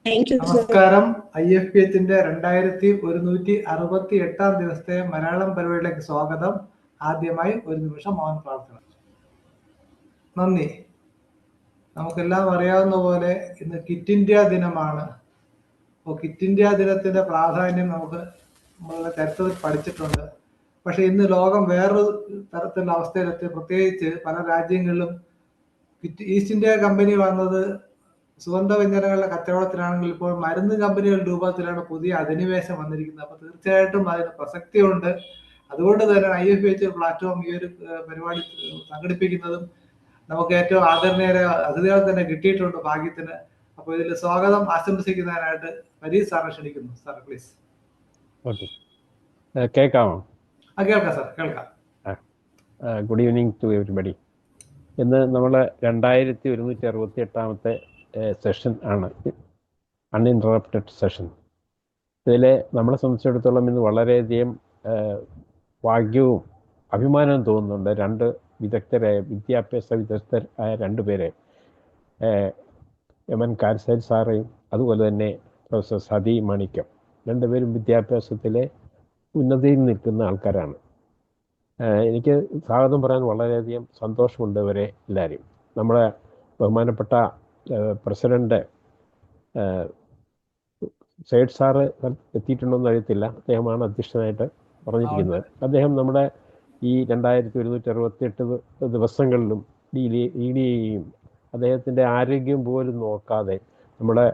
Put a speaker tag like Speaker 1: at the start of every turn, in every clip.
Speaker 1: Thank you sir.
Speaker 2: നമസ്കാരം. IFPHന്റെ 2168 ദിവസത്തെ മലയാളം പരിപാടിയിലേക്ക് സ്വാഗതം. ആദ്യമായി ഒരു നിമിഷം മൗന പ്രാർത്ഥന. നന്ദി. നമുക്കെല്ലാം അറിയാവുന്ന പോലെ ഇന്ന് കിറ്റ് ഇന്ത്യ ദിനമാണ്. അപ്പോൾ കിറ്റ് ഇന്ത്യ ദിനത്തിന്റെ പ്രാധാന്യം നമ്മളുടെ ചരിത്രത്തിൽ പഠിച്ചിട്ടുണ്ട്. പക്ഷെ ഇന്ന് ലോകം വേറൊരു തരത്തിലുള്ള അവസ്ഥയിലെത്തി. പ്രത്യേകിച്ച് പല രാജ്യങ്ങളിലും ഈസ്റ്റ് ഇന്ത്യ കമ്പനി വന്നത് സുഗന്ധവ്യഞ്ജനങ്ങളുടെ കച്ചവടത്തിലാണെങ്കിൽ ഇപ്പോൾ മരുന്ന് കമ്പനികളുടെ രൂപത്തിലാണ് പുതിയ അധിനിവേശം വന്നിരിക്കുന്നത്. അപ്പൊ തീർച്ചയായിട്ടും അതിന് പ്രസക്തിയുണ്ട്. അതുകൊണ്ട് തന്നെ IFPH പ്ലാറ്റ്ഫോം ഈ ഒരു പരിപാടി സംഘടിപ്പിക്കുന്നതും നമുക്ക് ഏറ്റവും ആദരണീയരായ അതിഥികളെ തന്നെ കിട്ടിയിട്ടുണ്ട് ഭാഗ്യത്തിന്. അപ്പൊ ഇതിൽ സ്വാഗതം ആശംസിക്കുന്നതിനായിട്ട് പരീസ് സാറിനെ ക്ഷണിക്കുന്നു. Sir please.
Speaker 3: ഓക്കെ, കേൾക്കാമോ?
Speaker 2: കേൾക്കാം സാർ, കേൾക്കാം.
Speaker 3: Good evening to everybody. ഇന്ന് നമ്മൾ 2168 സെഷൻ ആണ്, അൺഇൻറ്ററപ്റ്റഡ് സെഷൻ. ഇതിൽ നമ്മളെ സംബന്ധിച്ചിടത്തോളം ഇന്ന് വളരെയധികം ഭാഗ്യവും അഭിമാനവും തോന്നുന്നുണ്ട്. രണ്ട് വിദ്യാഭ്യാസ വിദഗ്ധരായ രണ്ടുപേരെ, MN കാരശ്ശേരി സാറേയും അതുപോലെ തന്നെ പ്രൊഫസർ സതി മാണിക്യം, രണ്ടുപേരും വിദ്യാഭ്യാസത്തിലെ ഉന്നതിയിൽ നിൽക്കുന്ന ആൾക്കാരാണ്. എനിക്ക് സ്വാഗതം പറയാൻ വളരെയധികം സന്തോഷമുണ്ട് ഇവരെ എല്ലാവരെയും. നമ്മുടെ ബഹുമാനപ്പെട്ട പ്രസിഡന്റ് സൈഡ് സാറ് എത്തിയിട്ടുണ്ടോയെന്ന് അറിയത്തില്ല, അദ്ദേഹമാണ് അധ്യക്ഷനായിട്ട് പറഞ്ഞിരിക്കുന്നത്. അദ്ദേഹം നമ്മുടെ ഈ 2168 ദിവസങ്ങളിലും ലീഡ് ചെയ്യുകയും അദ്ദേഹത്തിൻ്റെ ആരോഗ്യം പോലും നോക്കാതെ നമ്മുടെ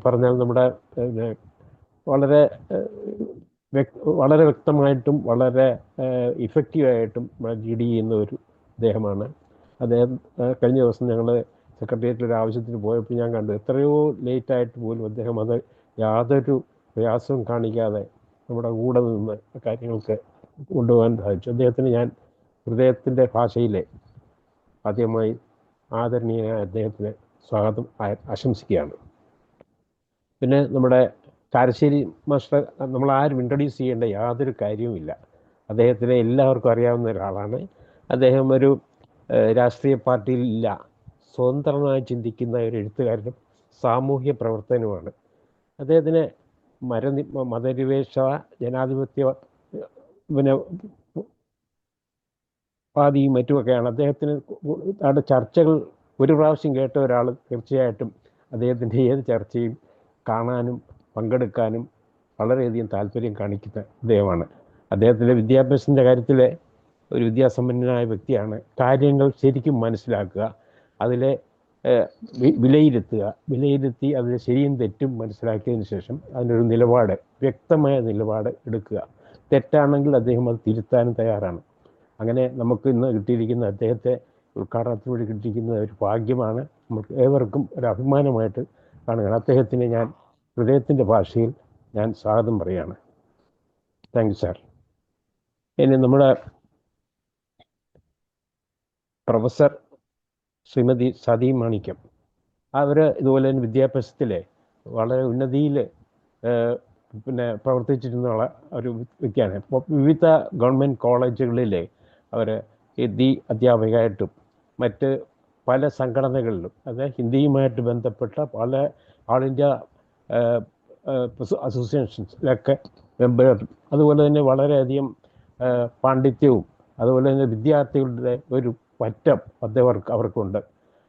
Speaker 3: പറഞ്ഞാൽ നമ്മുടെ വളരെ വ്യക്തമായിട്ടും വളരെ ഇഫക്റ്റീവായിട്ടും ലീഡ് ചെയ്യുന്ന ഒരു അദ്ദേഹമാണ്. അദ്ദേഹം കഴിഞ്ഞ ദിവസം ഞങ്ങൾ സെക്രട്ടേറിയറ്റിൽ ഒരു ആവശ്യത്തിന് പോയപ്പോൾ ഞാൻ കണ്ടു, എത്രയോ ലേറ്റായിട്ട് പോലും അദ്ദേഹം അത് യാതൊരു പ്രയാസവും കാണിക്കാതെ നമ്മുടെ കൂടെ നിന്ന് കാര്യങ്ങൾക്ക് കൊണ്ടുപോകാൻ സാധിച്ചു. അദ്ദേഹത്തിന് ഞാൻ ഹൃദയത്തിൻ്റെ ഭാഷയിലെ ആദ്യമായി ആദരണീയനായ അദ്ദേഹത്തിന് സ്വാഗതം ആശംസിക്കുകയാണ്. പിന്നെ നമ്മുടെ കാരശ്ശേരി മാസ്റ്റർ നമ്മൾ ആരും ഇൻട്രൊഡ്യൂസ് ചെയ്യേണ്ട യാതൊരു കാര്യവുമില്ല. അദ്ദേഹത്തിനെ എല്ലാവർക്കും അറിയാവുന്ന ഒരാളാണ്. അദ്ദേഹം ഒരു രാഷ്ട്രീയ പാർട്ടിയിലില്ല, സ്വതന്ത്രമായി ചിന്തിക്കുന്ന ഒരു എഴുത്തുകാരനും സാമൂഹ്യ പ്രവർത്തനവുമാണ്. അദ്ദേഹത്തിന് മതനിരപേക്ഷ ജനാധിപത്യ വാദിയും മറ്റുമൊക്കെയാണ്. അദ്ദേഹത്തിന് ചർച്ചകൾ ഒരു പ്രാവശ്യം കേട്ട ഒരാൾ തീർച്ചയായിട്ടും അദ്ദേഹത്തിൻ്റെ ഏത് ചർച്ചയും കാണാനും പങ്കെടുക്കാനും വളരെയധികം താല്പര്യം കാണിക്കുന്ന അദ്ദേഹമാണ്. അദ്ദേഹത്തിൻ്റെ വിദ്യാഭ്യാസത്തിൻ്റെ കാര്യത്തിൽ ഒരു വിദ്യാസമ്പന്നനായ വ്യക്തിയാണ്. കാര്യങ്ങൾ ശരിക്കും മനസ്സിലാക്കുക, അതിലെ വിലയിരുത്തി അതിലെ ശരിയും തെറ്റും മനസ്സിലാക്കിയതിന് ശേഷം അതിനൊരു വ്യക്തമായ നിലപാട് എടുക്കുക. തെറ്റാണെങ്കിൽ അദ്ദേഹം അത് തിരുത്താനും തയ്യാറാണ്. അങ്ങനെ നമുക്ക് ഇന്ന് കിട്ടിയിരിക്കുന്ന അദ്ദേഹത്തെ ഉദ്ഘാടനത്തിലൂടെ കിട്ടിയിരിക്കുന്ന ഒരു ഭാഗ്യമാണ്. നമുക്ക് ഏവർക്കും ഒരു അഭിമാനമായിട്ട് കാണുകയാണ്. അദ്ദേഹത്തിന് ഞാൻ ഹൃദയത്തിൻ്റെ ഭാഷയിൽ ഞാൻ സ്വാഗതം പറയുകയാണ്. Thank you sir. ഇനി നമ്മുടെ പ്രൊഫസർ ശ്രീമതി സതി മാണിക്യം, അവർ ഇതുപോലെ തന്നെ വിദ്യാഭ്യാസത്തിലെ വളരെ ഉന്നതിയിൽ പ്രവർത്തിച്ചിരുന്ന ഒരു വ്യക്തിയാണ്. വിവിധ ഗവൺമെൻറ് കോളേജുകളിലെ അവർ അധ്യാപകരായിട്ടും മറ്റ് പല സംഘടനകളിലും, അതായത് ഹിന്ദിയുമായിട്ട് ബന്ധപ്പെട്ട പല ഓൾ ഇന്ത്യ അസോസിയേഷൻസിലൊക്കെ മെമ്പർ, അതുപോലെ തന്നെ വളരെയധികം പാണ്ഡിത്യവും അതുപോലെ തന്നെ വിദ്യാർത്ഥികളുടെ ഒരു പറ്റം അവർക്കുണ്ട്.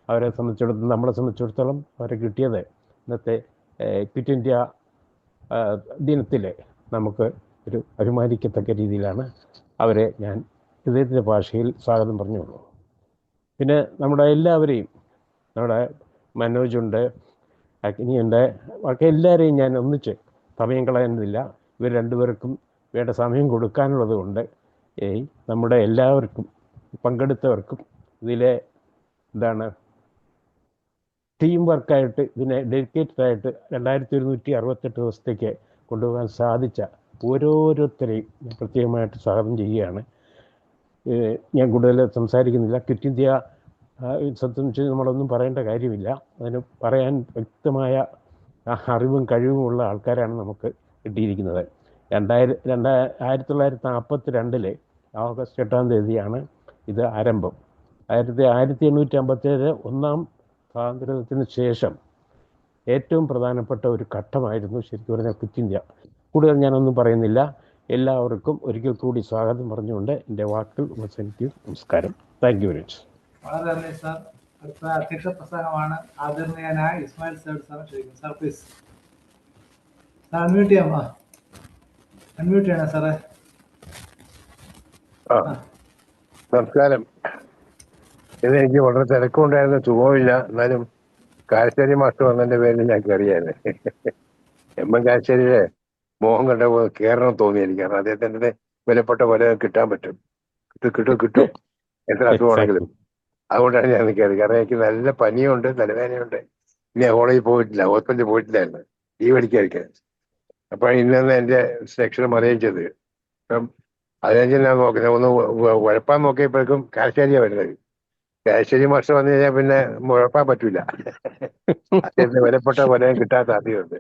Speaker 3: അവരെ സംബന്ധിച്ചിടത്തോളം, നമ്മളെ സംബന്ധിച്ചിടത്തോളം അവരെ കിട്ടിയത് ഇന്നത്തെ ക്വിറ്റ് ഇന്ത്യ ദിനത്തിൽ നമുക്ക് ഒരു അഭിമാനിക്കത്തക്ക രീതിയിലാണ് അവരെ ഞാൻ ഹൃദയത്തിൻ്റെ ഭാഷയിൽ സ്വാഗതം പറഞ്ഞുള്ളൂ. പിന്നെ നമ്മുടെ എല്ലാവരെയും, നമ്മുടെ മനോജുണ്ട്, അഗ്നിയുണ്ട്, ഒക്കെ എല്ലാവരെയും ഞാൻ ഒന്നിച്ച് സമയം കളയുന്നില്ല. ഇവർ രണ്ടുപേർക്കും വേണ്ട സമയം കൊടുക്കാനുള്ളത് കൊണ്ട് നമ്മുടെ എല്ലാവർക്കും പങ്കെടുത്തവർക്കും ഇതിലെ ടീം വർക്കായിട്ട് ഇതിനെ ഡെഡിക്കേറ്റഡായിട്ട് 2168 ദിവസത്തേക്ക് കൊണ്ടുപോകാൻ സാധിച്ച ഓരോരുത്തരെയും ഞാൻ പ്രത്യേകമായിട്ട് സ്വാഗതം ചെയ്യുകയാണ്. ഞാൻ കൂടുതൽ സംസാരിക്കുന്നില്ല. ക്വിറ്റ് ഇന്ത്യ സംബന്ധിച്ച് നമ്മളൊന്നും പറയേണ്ട കാര്യമില്ല. അതിന് പറയാൻ വ്യക്തമായ അറിവും കഴിവുമുള്ള ആൾക്കാരാണ് നമുക്ക് കിട്ടിയിരിക്കുന്നത്. 1942 ഓഗസ്റ്റ് 8-ാം തീയതിയാണ് ഇത് ആരംഭം. 1857 ഒന്നാം സ്വാതന്ത്ര്യത്തിന് ശേഷം ഏറ്റവും പ്രധാനപ്പെട്ട ഒരു ഘട്ടമായിരുന്നു ശരിക്കും പറഞ്ഞാൽ ക്വിറ്റ് ഇന്ത്യ. കൂടുതൽ ഞാനൊന്നും പറയുന്നില്ല. എല്ലാവർക്കും ഒരിക്കൽ കൂടി സ്വാഗതം പറഞ്ഞുകൊണ്ട് എൻ്റെ വാക്കുകൾ ഉപസംഹരിക്കുന്നു. നമസ്കാരം. Thank you very much.
Speaker 2: വളരെ നന്ദി സാർ. അടുത്ത അധ്യക്ഷ പ്രസംഗമാണ് ആദരണീയനായ ഇസ്മായിൽ സേഡ് സാർ ക്ഷണിക്കുന്നു. Sir please. സാർ അൺമ്യൂട്ട് ചെയ്യാമോ? അൺമ്യൂട്ട് ചെയ്യണേ സാറേ.
Speaker 1: നമസ്കാരം. ഇത് എനിക്ക് വളരെ തിരക്കുണ്ടായിരുന്നു, സുഖമില്ല. എന്നാലും കാരശ്ശേരി മാസ്റ്റർ വന്നതിന്റെ പേരിൽ ഞങ്ങൾക്ക് അറിയാതെ എം എൻ കാരശ്ശേരിയുടെ മോഹം കണ്ടപ്പോൾ കയറണം തോന്നി എനിക്ക്. കാരണം അദ്ദേഹത്തിന്റെ വിലപ്പെട്ട പോലെ കിട്ടാൻ പറ്റും, കിട്ടും എത്ര അസുഖമാണെങ്കിലും. അതുകൊണ്ടാണ് ഞാൻ കയറി. കാരണം എനിക്ക് നല്ല പനിയുണ്ട്, തലവേദനയുണ്ട്. ഇനി കോളേജിൽ പോയിട്ടില്ല, ഹോസ്പിറ്റലിൽ പോയിട്ടില്ലായിരുന്നു, ലീവ് അടിക്കാതിരിക്കാൻ. അപ്പൊ ഇന്നാണ് എന്റെ സെക്ഷനും അറിയിച്ചത്. അപ്പം അതിനെ ഞാൻ നോക്കുന്നത് ഒന്ന് ഉഴപ്പാൻ നോക്കിയപ്പോഴേക്കും കാരശ്ശേരിയാണ് വരുന്നത്. കാരശ്ശേരി മാസ്റ്റർ വന്നു കഴിഞ്ഞാൽ പിന്നെ ഉഴപ്പാൻ പറ്റൂല. അദ്ദേഹത്തിന് വിലപ്പെട്ട പോലെ കിട്ടാൻ സാധ്യതയുണ്ട്.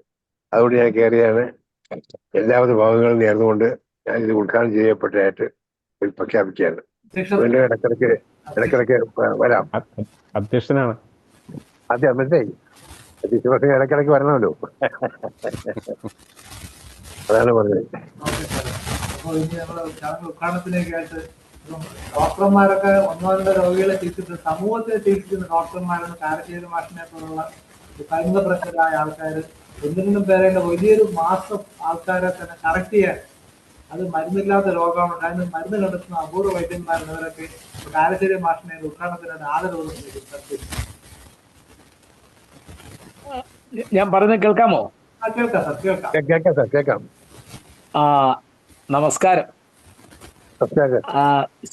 Speaker 1: അതുകൊണ്ട് ഞാൻ കയറിയാണ്. എല്ലാവിധ ഭാഗങ്ങളും നേർന്നുകൊണ്ട് ഞാൻ ഇത് ഉദ്ഘാടനം ചെയ്യപ്പെട്ടതായിട്ട് പ്രഖ്യാപിക്കുകയാണ്. വീണ്ടും ഇടക്കിടക്ക് വരാം.
Speaker 3: അധ്യക്ഷനാണ്.
Speaker 1: ആദ്യം മനസ്സിലായി, അധ്യക്ഷ ഇടക്കിടക്ക് വരണമല്ലോ. അതാണ് പറഞ്ഞത്.
Speaker 2: അപ്പോൾ ഇനി നമ്മൾ ചടങ്ങ് ഉദ്ഘാടനത്തിലേക്കായിട്ട് ഡോക്ടർമാരൊക്കെ ഒന്നോ രോഗികളെ ചികിത്സിച്ച് സമൂഹത്തെ ചികിത്സിക്കുന്ന ഡോക്ടർമാരെന്ന് കാരശ്ശേരി മാഷിനെ പോലുള്ള പരിണിതപ്രജ്ഞരായ ആൾക്കാർ ഒന്നിനും പേരെ വലിയൊരു മാസം ആൾക്കാരെ തന്നെ കറക്റ്റ് ചെയ്യാൻ, അത് മരുന്നില്ലാത്ത രോഗമാണ്, അതിന് മരുന്ന് കണ്ടെത്തുന്ന അപൂർവ വൈദ്യന്മാരുന്നവരൊക്കെ കാരശ്ശേരി മാഷിനെ ഉദ്ഘാടനത്തിനായിട്ട് ആദരവ്.
Speaker 4: ഞാൻ പറയുന്നത് കേൾക്കാമോ?
Speaker 2: കേൾക്കാം സാർ,
Speaker 1: കേൾക്കാം സാർ, കേൾക്കാം.
Speaker 4: നമസ്കാരം.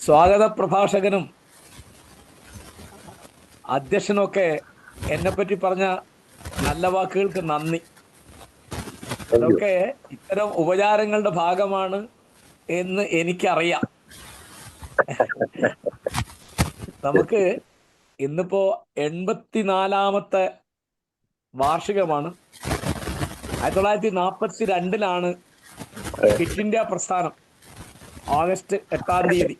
Speaker 4: സ്വാഗത പ്രഭാഷകനും അധ്യക്ഷനൊക്കെ എന്നെ പറ്റി പറഞ്ഞ നല്ല വാക്കുകൾക്ക് നന്ദി. അതൊക്കെ ഇത്തരം ഉപചാരങ്ങളുടെ ഭാഗമാണ് എന്ന് എനിക്കറിയാം. നമുക്ക് ഇന്നിപ്പോ 84ാമത്തെ വാർഷികമാണ്. 1942 ക്വിറ്റ് ഇന്ത്യ പ്രസ്ഥാനം ഓഗസ്റ്റ് 8-ാം തീയതി.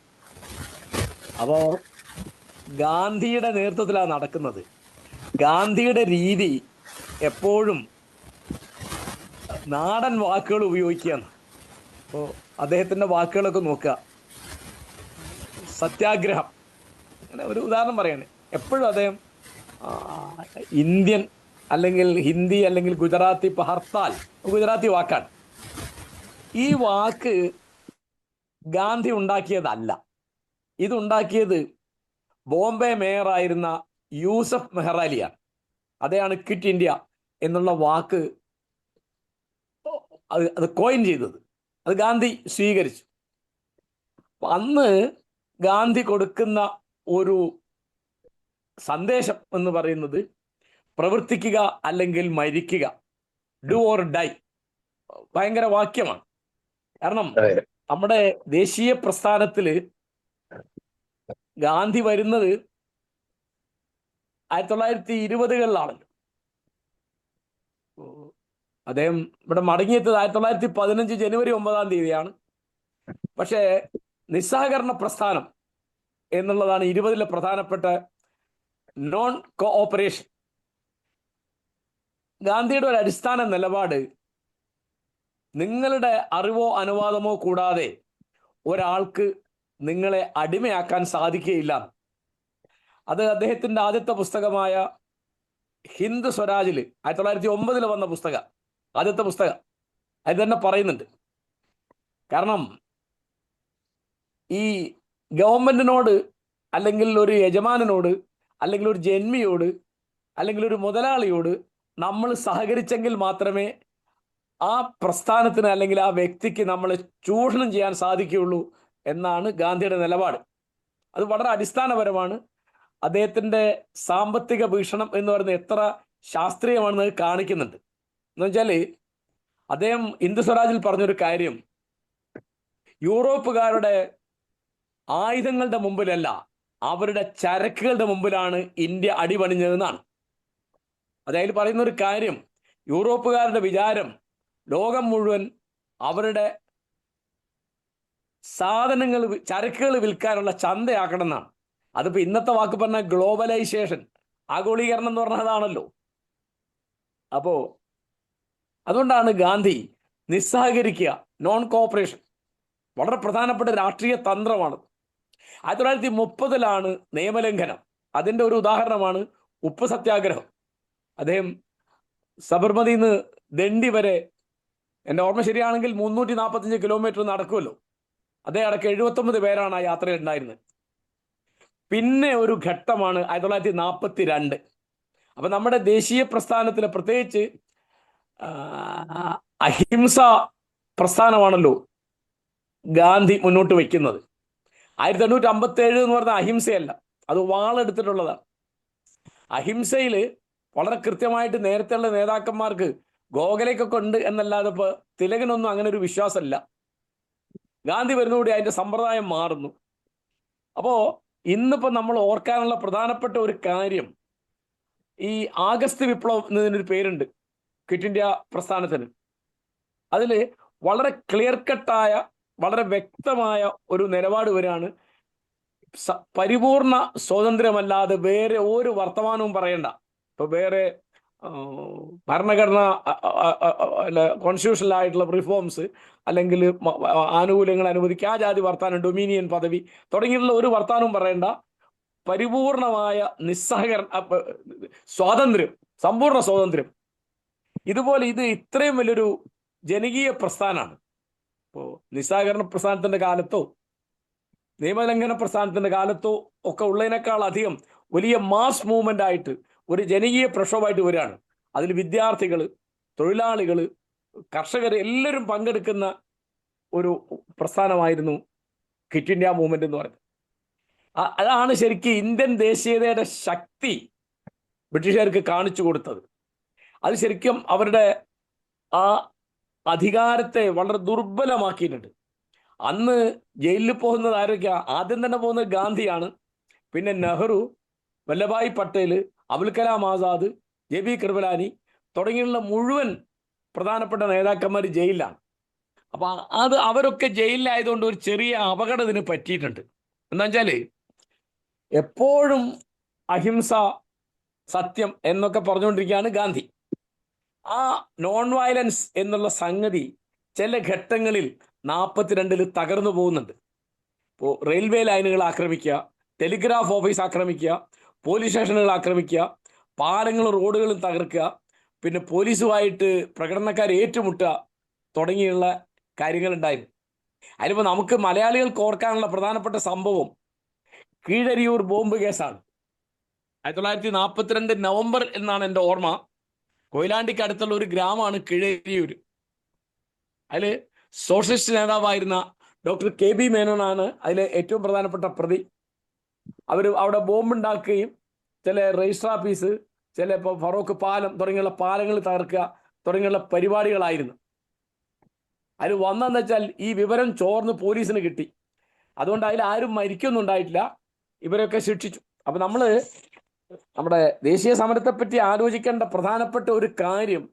Speaker 4: അപ്പോ ഗാന്ധിയുടെ നേതൃത്വത്തിലാണ് നടക്കുന്നത്. ഗാന്ധിയുടെ രീതി എപ്പോഴും നാടൻ വാക്കുകൾ ഉപയോഗിക്കുകയാണ്. അപ്പോൾ അദ്ദേഹത്തിൻ്റെ വാക്കുകളൊക്കെ നോക്കുക. സത്യാഗ്രഹം, അങ്ങനെ ഒരു ഉദാഹരണം പറയാണ്. എപ്പോഴും അദ്ദേഹം ഇന്ത്യൻ അല്ലെങ്കിൽ ഹിന്ദി അല്ലെങ്കിൽ ഗുജറാത്തി, ഇപ്പോൾ ഹർത്താൽ ഗുജറാത്തി വാക്കാണ്. ഈ വാക്ക് ഗാന്ധി ഉണ്ടാക്കിയതല്ല. ഇതുണ്ടാക്കിയത് ബോംബെ മേയറായിരുന്ന യൂസഫ് മെഹ്റാലിയാണ്. അദ്ദേഹമാണ് ക്വിറ്റ് ഇന്ത്യ എന്നുള്ള വാക്ക് അത് കോയിൻ ചെയ്തത്. അത് ഗാന്ധി സ്വീകരിച്ചു. അന്ന് ഗാന്ധി കൊടുക്കുന്ന ഒരു സന്ദേശം എന്ന് പറയുന്നത് പ്രവർത്തിക്കുക അല്ലെങ്കിൽ മരിക്കുക, ഡു ഓർ ഡൈ. ഭയങ്കര വാക്യമാണ്. കാരണം നമ്മുടെ ദേശീയ പ്രസ്ഥാനത്തിൽ ഗാന്ധി വരുന്നത് 1920-കളിലാണല്ലോ. അദ്ദേഹം ഇവിടെ മടങ്ങിയെത്തത് 1915 ജനുവരി 9-ാം തീയതിയാണ്. പക്ഷേ നിസ്സഹകരണ പ്രസ്ഥാനം എന്നുള്ളതാണ് 20-ലെ പ്രധാനപ്പെട്ട നോൺ കോഓപ്പറേഷൻ. ഗാന്ധിയുടെ ഒരു അടിസ്ഥാന നിലപാട്, നിങ്ങളുടെ അറിവോ അനുവാദമോ കൂടാതെ ഒരാൾക്ക് നിങ്ങളെ അടിമയാക്കാൻ സാധിക്കുകയില്ല. അത് അദ്ദേഹത്തിൻ്റെ ആദ്യത്തെ പുസ്തകമായ ഹിന്ദ് സ്വരാജിൽ 1909 വന്ന പുസ്തകം, ആദ്യത്തെ പുസ്തകം, അത് തന്നെ പറയുന്നുണ്ട്. കാരണം ഈ ഗവൺമെന്റിനോട് അല്ലെങ്കിൽ ഒരു യജമാനനോട് അല്ലെങ്കിൽ ഒരു ജന്മിയോട് അല്ലെങ്കിൽ ഒരു മുതലാളിയോട് നമ്മൾ സഹകരിച്ചെങ്കിൽ മാത്രമേ ആ പ്രസ്ഥാനത്തിന് അല്ലെങ്കിൽ ആ വ്യക്തിക്ക് നമ്മളെ ചൂഷണം ചെയ്യാൻ സാധിക്കുകയുള്ളൂ എന്നാണ് ഗാന്ധിയുടെ നിലപാട്. അത് വളരെ അടിസ്ഥാനപരമാണ്. അദ്ദേഹത്തിൻ്റെ സാമ്പത്തിക വീക്ഷണം എന്ന് പറയുന്നത് എത്ര ശാസ്ത്രീയമാണെന്ന് കാണിക്കുന്നുണ്ട്. എന്ന് വെച്ചാൽ അദ്ദേഹം ഹിന്ദ് സ്വരാജിൽ പറഞ്ഞൊരു കാര്യം, യൂറോപ്പുകാരുടെ ആയുധങ്ങളുടെ മുമ്പിലല്ല, അവരുടെ ചരക്കുകളുടെ മുമ്പിലാണ് ഇന്ത്യ അടിപണിഞ്ഞതെന്നാണ്. അതായത് പറയുന്ന ഒരു കാര്യം, യൂറോപ്പുകാരുടെ വിചാരം ലോകം മുഴുവൻ അവരുടെ സാധനങ്ങൾ, ചരക്കുകൾ വിൽക്കാനുള്ള ചന്തയാക്കണം എന്നാണ്. അതിപ്പോൾ ഇന്നത്തെ വാക്ക് പറഞ്ഞാൽ ഗ്ലോബലൈസേഷൻ, ആഗോളീകരണം എന്ന് പറഞ്ഞാൽ അതാണല്ലോ. അപ്പോൾ അതുകൊണ്ടാണ് ഗാന്ധി നിസ്സഹകരിക്കുക, നോൺ കോഓപ്പറേഷൻ വളരെ പ്രധാനപ്പെട്ട രാഷ്ട്രീയ തന്ത്രമാണ്. 1930 നിയമലംഘനം. അതിൻ്റെ ഒരു ഉദാഹരണമാണ് ഉപ്പ് സത്യാഗ്രഹം. അദ്ദേഹം സബർമതിയിൽ നിന്ന് ദണ്ഡി വരെ, എൻ്റെ ഓർമ്മ ശരിയാണെങ്കിൽ 345 കിലോമീറ്റർ നടക്കുമല്ലോ. അതേ അടക്കം 79 പേരാണ് ആ യാത്രയിൽ ഉണ്ടായിരുന്നത്. പിന്നെ ഒരു ഘട്ടമാണ് 1942. അപ്പം നമ്മുടെ ദേശീയ പ്രസ്ഥാനത്തിൽ പ്രത്യേകിച്ച് അഹിംസ പ്രസ്ഥാനമാണല്ലോ ഗാന്ധി മുന്നോട്ട് വയ്ക്കുന്നത്. 1857 എന്ന് പറഞ്ഞാൽ അഹിംസയല്ല, അത് വാളെടുത്തിട്ടുള്ളതാണ്. അഹിംസയിൽ വളരെ കൃത്യമായിട്ട് നേരത്തെയുള്ള നേതാക്കന്മാർക്ക് ഗോഖലെക്കൊക്കെ ഉണ്ട് എന്നല്ലാതെ ഇപ്പോൾ തിലകനൊന്നും അങ്ങനെ ഒരു വിശ്വാസമല്ല. ഗാന്ധി വരുന്നതോടെ അതിൻ്റെ സമ്പ്രദായം മാറുന്നു. അപ്പോൾ ഇന്നിപ്പോൾ നമ്മൾ ഓർക്കാനുള്ള പ്രധാനപ്പെട്ട ഒരു കാര്യം, ഈ ആഗസ്റ്റ് വിപ്ലവം എന്നതിനൊരു പേരുണ്ട് ക്വിറ്റ് ഇന്ത്യ പ്രസ്ഥാനത്തിന്. അതിൽ വളരെ ക്ലിയർ കട്ടായ, വളരെ വ്യക്തമായ ഒരു നിലപാട് വരികയാണ്. പരിപൂർണ സ്വാതന്ത്ര്യമല്ലാതെ വേറെ ഒരു വർത്തമാനവും പറയണ്ട. ഇപ്പൊ വേറെ ഭരണഘടന കോൺസ്റ്റിറ്റ്യൂഷണലായിട്ടുള്ള റിഫോംസ് അല്ലെങ്കിൽ ആനുകൂല്യങ്ങൾ അനുവദിക്കുക, ആ ജാതി വർത്താനം, ഡൊമീനിയൻ പദവി തുടങ്ങിയിട്ടുള്ള ഒരു വർത്താനവും പറയണ്ട. പരിപൂർണമായ സ്വാതന്ത്ര്യം, സമ്പൂർണ്ണ സ്വാതന്ത്ര്യം. ഇതുപോലെ ഇത് ഇത്രയും വലിയൊരു ജനകീയ പ്രസ്ഥാനമാണ്. ഇപ്പോൾ നിസ്സഹകരണ പ്രസ്ഥാനത്തിന്റെ കാലത്തോ നിയമലംഘന പ്രസ്ഥാനത്തിന്റെ കാലത്തോ ഒക്കെ ഉള്ളതിനേക്കാൾ അധികം വലിയ മാസ് മൂവ്മെന്റ് ആയിട്ട് ഒരു ജനകീയ പ്രക്ഷോഭമായിട്ട് വരികയാണ്. അതിൽ വിദ്യാർത്ഥികൾ, തൊഴിലാളികൾ, കർഷകർ എല്ലാവരും പങ്കെടുക്കുന്ന ഒരു പ്രസ്ഥാനമായിരുന്നു ക്വിറ്റ് ഇന്ത്യ മൂവ്മെന്റ് എന്ന് പറയുന്നത്. അതാണ് ശരിക്കും ഇന്ത്യൻ ദേശീയതയുടെ ശക്തി ബ്രിട്ടീഷുകാർക്ക് കാണിച്ചു കൊടുത്തത്. അത് ശരിക്കും അവരുടെ ആ അധികാരത്തെ വളരെ ദുർബലമാക്കിയിട്ടുണ്ട്. അന്ന് ജയിലിൽ പോകുന്നത് ആരൊക്കെയാണ്? ആദ്യം തന്നെ പോകുന്നത് ഗാന്ധിയാണ്, പിന്നെ നെഹ്റു, വല്ലഭായ് പട്ടേൽ, അബുൽ കലാം ആസാദ്, JB കൃപലാനി തുടങ്ങിയുള്ള മുഴുവൻ പ്രധാനപ്പെട്ട നേതാക്കന്മാർ ജയിലിലാണ്. അപ്പം അവരൊക്കെ ജയിലിലായതുകൊണ്ട് ഒരു ചെറിയ അപകടം ഇതിന് പറ്റിയിട്ടുണ്ട്. എന്താ വെച്ചാൽ എപ്പോഴും അഹിംസ, സത്യം എന്നൊക്കെ പറഞ്ഞുകൊണ്ടിരിക്കുകയാണ് ഗാന്ധി. ആ നോൺ വയലൻസ് എന്നുള്ള സംഗതി ചില ഘട്ടങ്ങളിൽ 42 തകർന്നു പോകുന്നുണ്ട്. ഇപ്പോൾ റെയിൽവേ ലൈനുകൾ ആക്രമിക്കുക, ടെലിഗ്രാഫ് ഓഫീസ് ആക്രമിക്കുക, പോലീസ് സ്റ്റേഷനുകൾ ആക്രമിക്കുക, പാലങ്ങളും റോഡുകളും തകർക്കുക, പിന്നെ പോലീസുമായിട്ട് പ്രകടനക്കാർ ഏറ്റുമുട്ടുക തുടങ്ങിയുള്ള കാര്യങ്ങളുണ്ടായിരുന്നു. അതിലിപ്പോൾ നമുക്ക് മലയാളികൾക്ക് ഓർക്കാനുള്ള പ്രധാനപ്പെട്ട സംഭവം കീഴരിയൂർ ബോംബ് കേസാണ്. 1942 നവംബർ എന്നാണ് എൻ്റെ ഓർമ്മ. കൊയിലാണ്ടിക്ക് അടുത്തുള്ള ഒരു ഗ്രാമമാണ് കീഴരിയൂർ. അതിൽ സോഷ്യലിസ്റ്റ് നേതാവായിരുന്ന ഡോക്ടർ KB മേനോനാണ് അതിലെ ഏറ്റവും പ്രധാനപ്പെട്ട പ്രതി. അവർ അവിടെ ബോംബുണ്ടാക്കുകയും ചില രജിസ്റ്റർ ഓഫീസ്, ചില ഇപ്പോൾ ഫറോക്ക് പാലം തുടങ്ങിയുള്ള പാലങ്ങൾ തകർക്കുക തുടങ്ങിയുള്ള പരിപാടികളായിരുന്നു. അതിൽ വന്നതെന്ന് വെച്ചാൽ ഈ വിവരം ചോർന്ന് പോലീസിന് കിട്ടി. അതുകൊണ്ട് അതിൽ ആരും മരിക്കൊന്നും ഉണ്ടായിട്ടില്ല, ഇവരൊക്കെ ശിക്ഷിച്ചു. അപ്പം നമ്മൾ നമ്മുടെ ദേശീയ സമരത്തെപ്പറ്റി ആലോചിക്കേണ്ട പ്രധാനപ്പെട്ട ഒരു കാര്യം,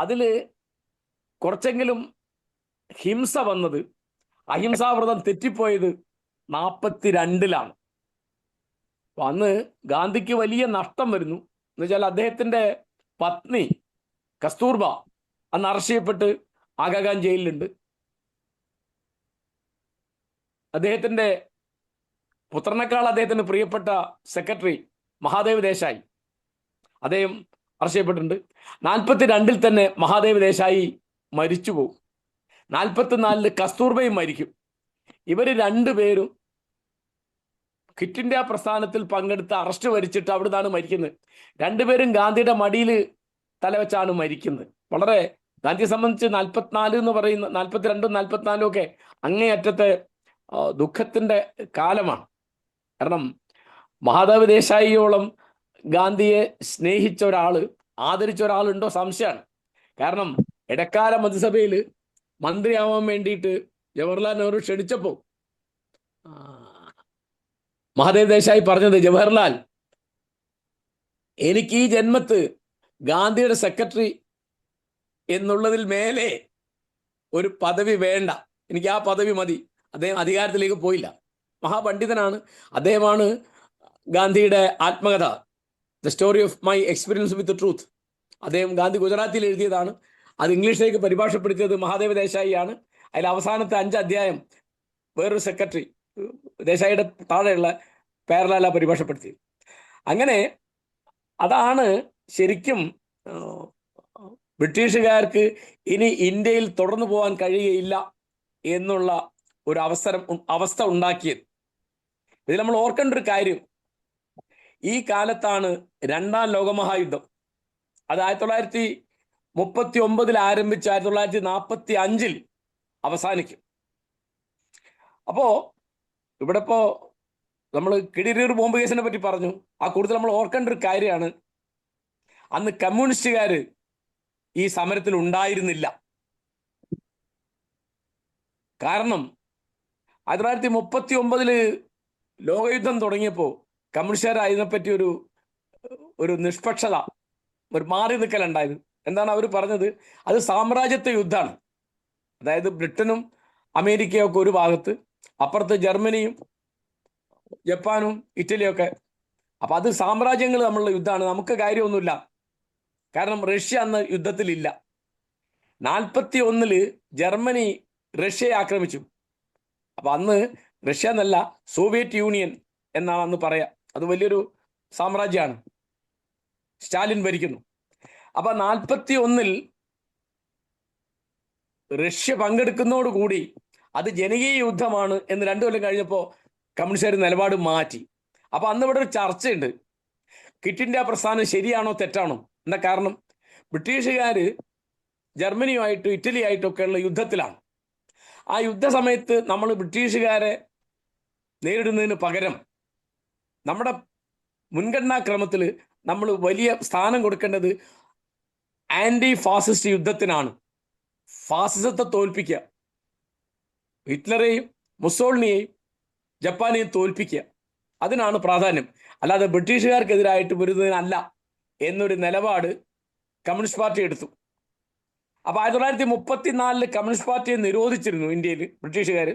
Speaker 4: അതിൽ കുറച്ചെങ്കിലും ഹിംസ വന്നത്, അഹിംസാവ്രതം തെറ്റിപ്പോയത് 42 അപ്പം അന്ന് ഗാന്ധിക്ക് വലിയ നഷ്ടം വരുന്നു. എന്ന് വെച്ചാൽ അദ്ദേഹത്തിൻ്റെ പത്നി കസ്തൂർബ അന്ന് അറസ്റ്റ് ചെയ്യപ്പെട്ട് ആഗാഖാൻ ജയിലിലുണ്ട്. അദ്ദേഹത്തിൻ്റെ പുത്രനേക്കാൾ അദ്ദേഹത്തിന് പ്രിയപ്പെട്ട സെക്രട്ടറി മഹാദേവ് ദേശായി, അദ്ദേഹം അറസ്റ്റ് ചെയ്യപ്പെട്ടിട്ടുണ്ട്. 42 തന്നെ മഹാദേവ് ദേശായി മരിച്ചു പോകും. 44 കസ്തൂർബയും മരിക്കും. ഇവർ രണ്ടുപേരും ക്വിറ്റ് ഇന്ത്യ പ്രസ്ഥാനത്തിൽ പങ്കെടുത്ത് അറസ്റ്റ് വരിച്ചിട്ട് അവിടെ നിന്നാണ് മരിക്കുന്നത്. രണ്ടുപേരും ഗാന്ധിയുടെ മടിയിൽ തലവെച്ചാണ് മരിക്കുന്നത്. വളരെ ഗാന്ധിയെ സംബന്ധിച്ച് 44 എന്ന് പറയുന്ന 42 44 ഒക്കെ അങ്ങേയറ്റത്തെ ദുഃഖത്തിൻ്റെ കാലമാണ്. കാരണം മഹാദേവ് ദേശായിയോളം ഗാന്ധിയെ സ്നേഹിച്ച ഒരാൾ, ആദരിച്ച ഒരാളുണ്ടോ സംശയമാണ്. കാരണം ഇടക്കാല മന്ത്രിസഭയിൽ മന്ത്രിയാവാൻ വേണ്ടിയിട്ട് ജവഹർലാൽ നെഹ്റു ക്ഷണിച്ചപ്പോൾ മഹാദേവ് ദേശായി പറഞ്ഞത്, ജവഹർലാൽ, എനിക്ക് ഈ ജന്മത്ത് ഗാന്ധിയുടെ സെക്രട്ടറി എന്നുള്ളതിൽ മേലെ ഒരു പദവി വേണ്ട, എനിക്ക് ആ പദവി മതി. അദ്ദേഹം അധികാരത്തിലേക്ക് പോയില്ല. മഹാപണ്ഡിതനാണ്. അദ്ദേഹമാണ് ഗാന്ധിയുടെ ആത്മകഥ the story of my experience with truth, അദ്ദേഹം ഗാന്ധി ഗുജറാത്തിൽ എഴുതിയതാണ്. അത് ഇംഗ്ലീഷിലേക്ക് പരിഭാഷപ്പെടുത്തിയത് മഹാദേവ ദേശായിയാണ്. അതിൽ അവസാനത്തെ 5 അധ്യായം വേറൊരു സെക്രട്ടറി ദേശായിയുടെ താഴെയുള്ള പേരലാല പരിഭാഷപ്പെടുത്തിയത്. അങ്ങനെ അതാണ് ശരിക്കും ബ്രിട്ടീഷുകാർക്ക് ഇനി ഇന്ത്യയിൽ തുടർന്നു പോകാൻ കഴിയുകയില്ല എന്നുള്ള ഒരു അവസ്ഥ ഉണ്ടാക്കിയത്. ഇതിൽ നമ്മൾ ഓർക്കേണ്ട ഒരു കാര്യം, ഈ കാലത്താണ് 2ാം ലോകമഹായുദ്ധം. അത് 1939 ആരംഭിച്ച് 1945 അവസാനിക്കും. അപ്പോ ഇവിടെ ഇപ്പോ നമ്മൾ കിടിരൂർ ബോംബ് കേസിനെ പറ്റി പറഞ്ഞു. ആ കൂടുതൽ നമ്മൾ ഓർക്കേണ്ട ഒരു കാര്യമാണ്, അന്ന് കമ്മ്യൂണിസ്റ്റുകാർ ഈ സമരത്തിൽ ഉണ്ടായിരുന്നില്ല. കാരണം 1939 ലോകയുദ്ധം തുടങ്ങിയപ്പോൾ കമ്മ്യൂണിസ്റ്റുകാർ അതിനെപ്പറ്റി ഒരു നിഷ്പക്ഷത, ഒരു മാറി നിൽക്കലുണ്ടായത്. എന്താണ് അവർ പറഞ്ഞത്? അത് സാമ്രാജ്യത്വ യുദ്ധമാണ്. അതായത് ബ്രിട്ടനും അമേരിക്കയും ഒക്കെ ഒരു ഭാഗത്ത്, അപ്പുറത്ത് ജർമ്മനിയും ജപ്പാനും ഇറ്റലിയൊക്കെ. അപ്പം അത് സാമ്രാജ്യങ്ങൾ തമ്മിലുള്ള യുദ്ധമാണ്, നമുക്ക് കാര്യമൊന്നുമില്ല. കാരണം റഷ്യ അന്ന് യുദ്ധത്തിലില്ല. 1941 ജർമ്മനി റഷ്യയെ ആക്രമിച്ചു. അപ്പം അന്ന് റഷ്യ എന്നല്ല, സോവിയറ്റ് യൂണിയൻ എന്നാണ് അന്ന് പറയാം. അത് വലിയൊരു സാമ്രാജ്യമാണ്, സ്റ്റാലിൻ ഭരിക്കുന്നു. അപ്പൊ 1941 റഷ്യ പങ്കെടുക്കുന്നതോടുകൂടി അത് ജനകീയ യുദ്ധമാണ് എന്ന് 2 കൊല്ലം കഴിഞ്ഞപ്പോൾ കമ്മ്യൂണിസ്റ്റുകാർ നിലപാട് മാറ്റി. അപ്പൊ അന്ന് ഇവിടെ ഒരു ചർച്ചയുണ്ട്, ക്വിറ്റ് ഇന്ത്യ പ്രസ്ഥാനം ശരിയാണോ തെറ്റാണോ? എന്താ കാരണം? ബ്രിട്ടീഷുകാർ ജർമ്മനിയുമായിട്ടും ഇറ്റലിയായിട്ടും ഒക്കെയുള്ള യുദ്ധത്തിലാണ്. ആ യുദ്ധ സമയത്ത് നമ്മൾ ബ്രിട്ടീഷുകാരെ നേരിടുന്നതിന് പകരം നമ്മുടെ മുൻഗണനാക്രമത്തിൽ നമ്മൾ വലിയ സ്ഥാനം കൊടുക്കേണ്ടത് ആന്റി ഫാസിസ്റ്റ് യുദ്ധത്തിനാണ്. ഫാസിസത്തെ തോൽപ്പിക്കുക, ഹിറ്റ്ലറെയും മുസോളിനിയെയും ജപ്പാനെയും തോൽപ്പിക്കുക, അതിനാണ് പ്രാധാന്യം. അല്ലാതെ ബ്രിട്ടീഷുകാർക്കെതിരായിട്ട് വരുന്നതിനല്ല എന്നൊരു നിലപാട് കമ്മ്യൂണിസ്റ്റ് പാർട്ടി എടുത്തു. അപ്പൊ 1934 കമ്മ്യൂണിസ്റ്റ് പാർട്ടിയെ നിരോധിച്ചിരുന്നു ഇന്ത്യയിൽ ബ്രിട്ടീഷുകാർ.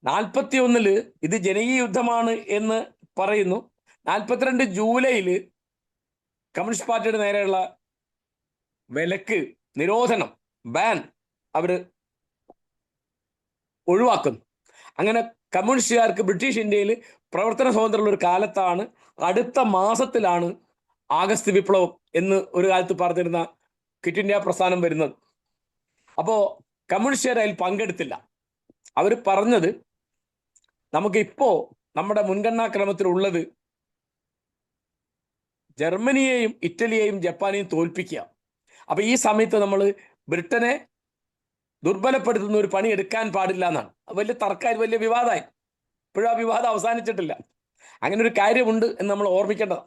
Speaker 4: 1941 ഇത് ജനകീയ യുദ്ധമാണ് എന്ന് പറയുന്നു. 1942 ജൂലൈയിൽ കമ്മ്യൂണിസ്റ്റ് പാർട്ടിയുടെ നേരെയുള്ള വിലക്ക്, നിരോധനം, ബാൻ അവർ ഒഴിവാക്കുന്നു. അങ്ങനെ കമ്മ്യൂണിസ്റ്റുകാർക്ക് ബ്രിട്ടീഷ് ഇന്ത്യയിൽ പ്രവർത്തന സ്വാതന്ത്ര്യമുള്ള ഒരു കാലത്താണ്, അടുത്ത മാസത്തിലാണ് ആഗസ്റ്റ് വിപ്ലവം എന്ന് ഒരു കാലത്ത് പറഞ്ഞിരുന്ന ക്വിറ്റ് ഇന്ത്യ പ്രസ്ഥാനം വരുന്നത്. അപ്പോൾ കമ്മ്യൂണിസ്റ്റുകാർ അതിൽ പങ്കെടുത്തില്ല. അവർ പറഞ്ഞത് നമുക്കിപ്പോൾ നമ്മുടെ മുൻഗണനാക്രമത്തിലുള്ളത് ജർമ്മനിയെയും ഇറ്റലിയെയും ജപ്പാനെയും തോൽപ്പിക്കുക. അപ്പൊ ഈ സമയത്ത് നമ്മൾ ബ്രിട്ടനെ ദുർബലപ്പെടുത്തുന്ന ഒരു പണി എടുക്കാൻ പാടില്ല എന്നാണ്. വലിയ തർക്കമായി, വലിയ വിവാദമായി. ഇപ്പോഴും ആ വിവാദം അവസാനിച്ചിട്ടില്ല. അങ്ങനെ ഒരു കാര്യമുണ്ട് എന്ന് നമ്മൾ ഓർമ്മിക്കേണ്ടതാണ്.